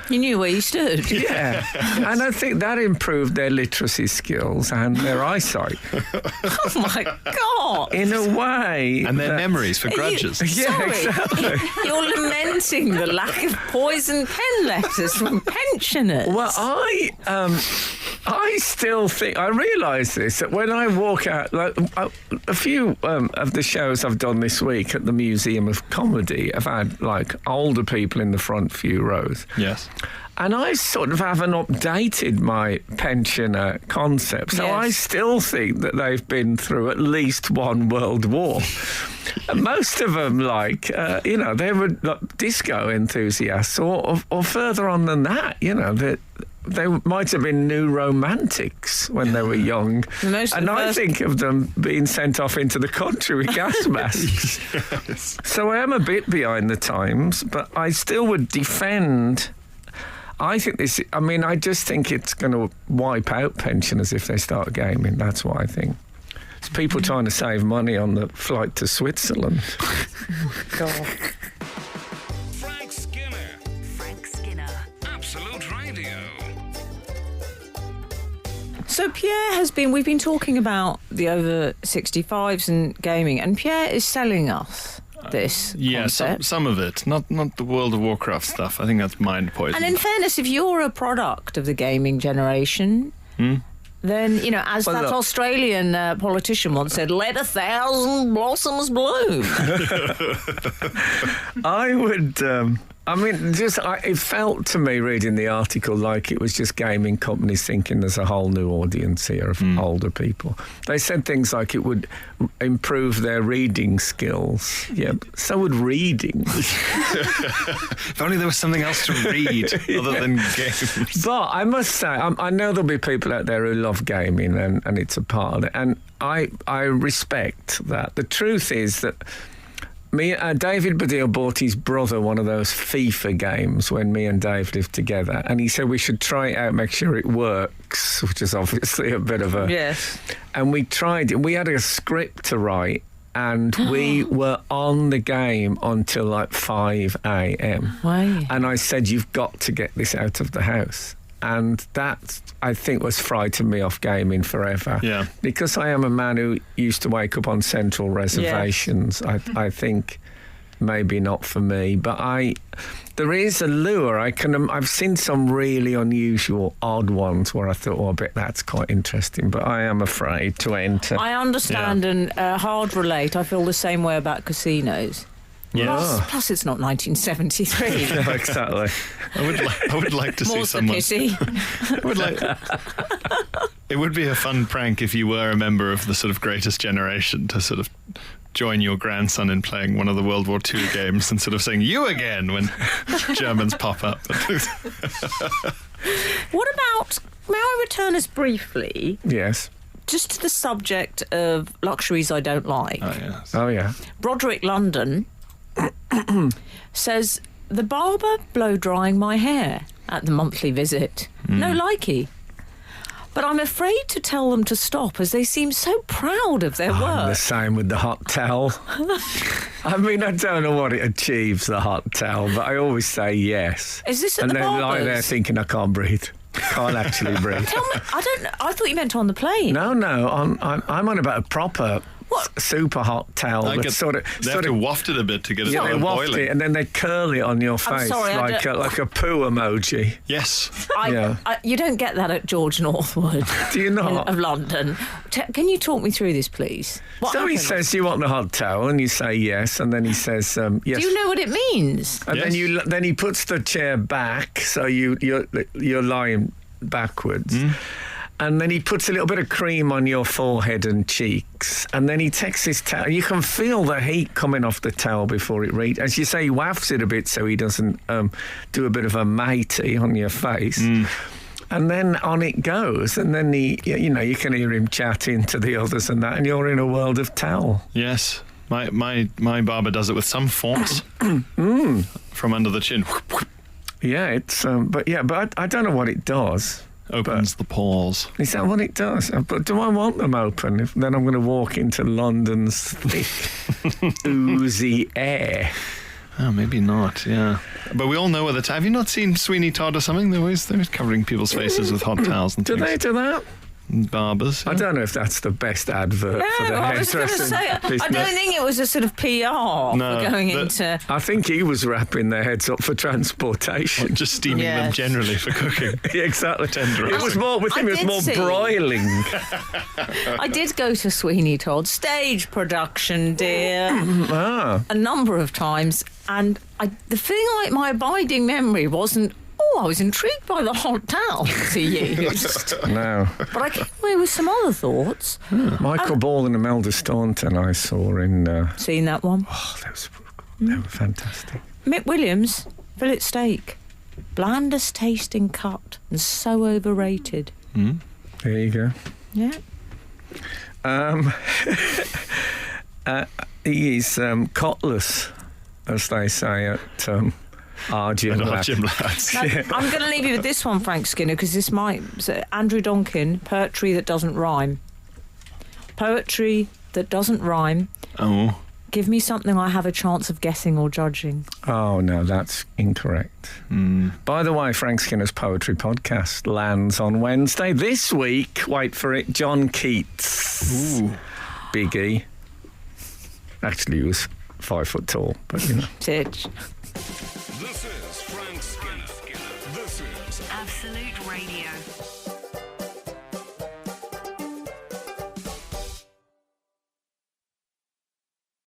You knew where you stood. Yeah, and I think that improved their literacy skills and their eyesight Oh my God! in a way. And their that- memories for grudges. Yeah, Sorry, exactly. you're lamenting the lack of poison pen letters from pensioners. Well, I still think I realise this that when I walk out, like a few of the shows I've done this week at the Museum of Comedy, I've had like older people in the front few rows. Yes. And I sort of haven't updated my pensioner concept. So Yes. I still think that they've been through at least one world war. And most of them, they were like disco enthusiasts or further on than that, they might have been new romantics when they were young. And I think of them being sent off into the country with gas masks. Yes. So I am a bit behind the times, but I still would defend. I just think it's going to wipe out pensioners if they start gaming. That's what I think. It's people trying to save money on the flight to Switzerland. God. Frank Skinner. Frank Skinner. Absolute Radio. So Pierre we've been talking about the over 65s and gaming, and Pierre is selling us this concept. Some of it, not the World of Warcraft stuff. I think that's mind poison. And in fairness, if you're a product of the gaming generation, then, as that Australian politician once said, let 1,000 blossoms bloom. I would. It felt to me reading the article like it was just gaming companies thinking there's a whole new audience here of older people. They said things like it would improve their reading skills. Yeah, so would reading. If only there was something else to read other than games. But I must say, I know there'll be people out there who love gaming and it's a part of it. And I respect that. The truth is that David Baddiel bought his brother one of those FIFA games when me and Dave lived together, and he said we should try it out, make sure it works, which is obviously a bit of a... Yes. And we tried it. We had a script to write, and we were on the game until like 5 a.m. Wow. And I said, you've got to get this out of the house. And that, I think, was frightened me off gaming forever. Yeah. Because I am a man who used to wake up on central reservations. Yes. I think maybe not for me. But there is a lure. I've seen some really unusual, odd ones where I thought, I bet that's quite interesting. But I am afraid to enter. I understand and hard relate. I feel the same way about casinos. Yes. Plus, it's not 1973. No, exactly. I would like to see someone. Pity. It would be a fun prank if you were a member of the sort of greatest generation to sort of join your grandson in playing one of the World War II games and sort of saying "you again" when Germans pop up. What about? May I return us briefly? Yes. Just to the subject of luxuries I don't like. Oh yes. Oh yeah. Broderick London says, the barber blow drying my hair at the monthly visit. No likey. But I'm afraid to tell them to stop as they seem so proud of their I'm the work. same with the hot towel. I don't know what it achieves, the hot towel, but I always say yes. Is this at and the then lie barbers? there thinking I can't breathe. Can't actually breathe. Tell me, I thought you meant on the plane. No, I'm on about a proper super hot towel. They That's have to waft it a bit to get it they waft boiling. it and then they curl it on your face sorry, like a poo emoji. Yes. You don't get that at George Northwood. Do you not? Of London. Can you talk me through this, please? What So he happens? says, you want the hot towel? And you say yes. And then he says, yes. Do you know what it means? And Yes. then he puts the chair back, so you're lying backwards. And then he puts a little bit of cream on your forehead and cheeks. And then he takes his towel. You can feel the heat coming off the towel before it reaches. As you say, he wafts it a bit so he doesn't do a bit of a matey on your face. And then on it goes. And then you can hear him chatting to the others and that. And you're in a world of towel. Yes. My barber does it with some force from under the chin. Yeah, it's but I don't know what it does. Opens the pores. Is that what it does? But do I want them open? Then I'm going to walk into London's thick, oozy air. Oh, maybe not, yeah. But we all know where have you not seen Sweeney Todd or something? They're always covering people's faces with hot towels and Do things. they do that? Barbers. I don't know if that's the best advert for the I was going to hairdressing say, I business. don't think it was a sort of PR for going into... I think he was wrapping their heads up for transportation. Just steaming them Yes. generally for cooking. Yeah, exactly. Tenderising. It was more with him. It was did more see- broiling. I did go to Sweeney Todd stage production, dear, a number of times, and the thing like my abiding memory wasn't, I was intrigued by the hot towels he used. No. But I came away with some other thoughts. Michael Ball and Imelda Staunton I saw in... Seen that one? they were fantastic. Mick Williams, fillet steak. Blandest tasting cut and so overrated. There you go. Yeah. He is cotless, as they say at our Gymlad. Gymlad. Now, I'm going to leave you with this one, Frank Skinner, because this might... So Andrew Donkin, poetry that doesn't rhyme. Poetry that doesn't rhyme. Oh. Give me something I have a chance of guessing or judging. Oh, no, that's incorrect. By the way, Frank Skinner's Poetry Podcast lands on Wednesday. This week, wait for it, John Keats. Ooh. Big E. Actually, he was 5 foot tall, but you know. Titch. This is Frank Skinner. This is Absolute Radio.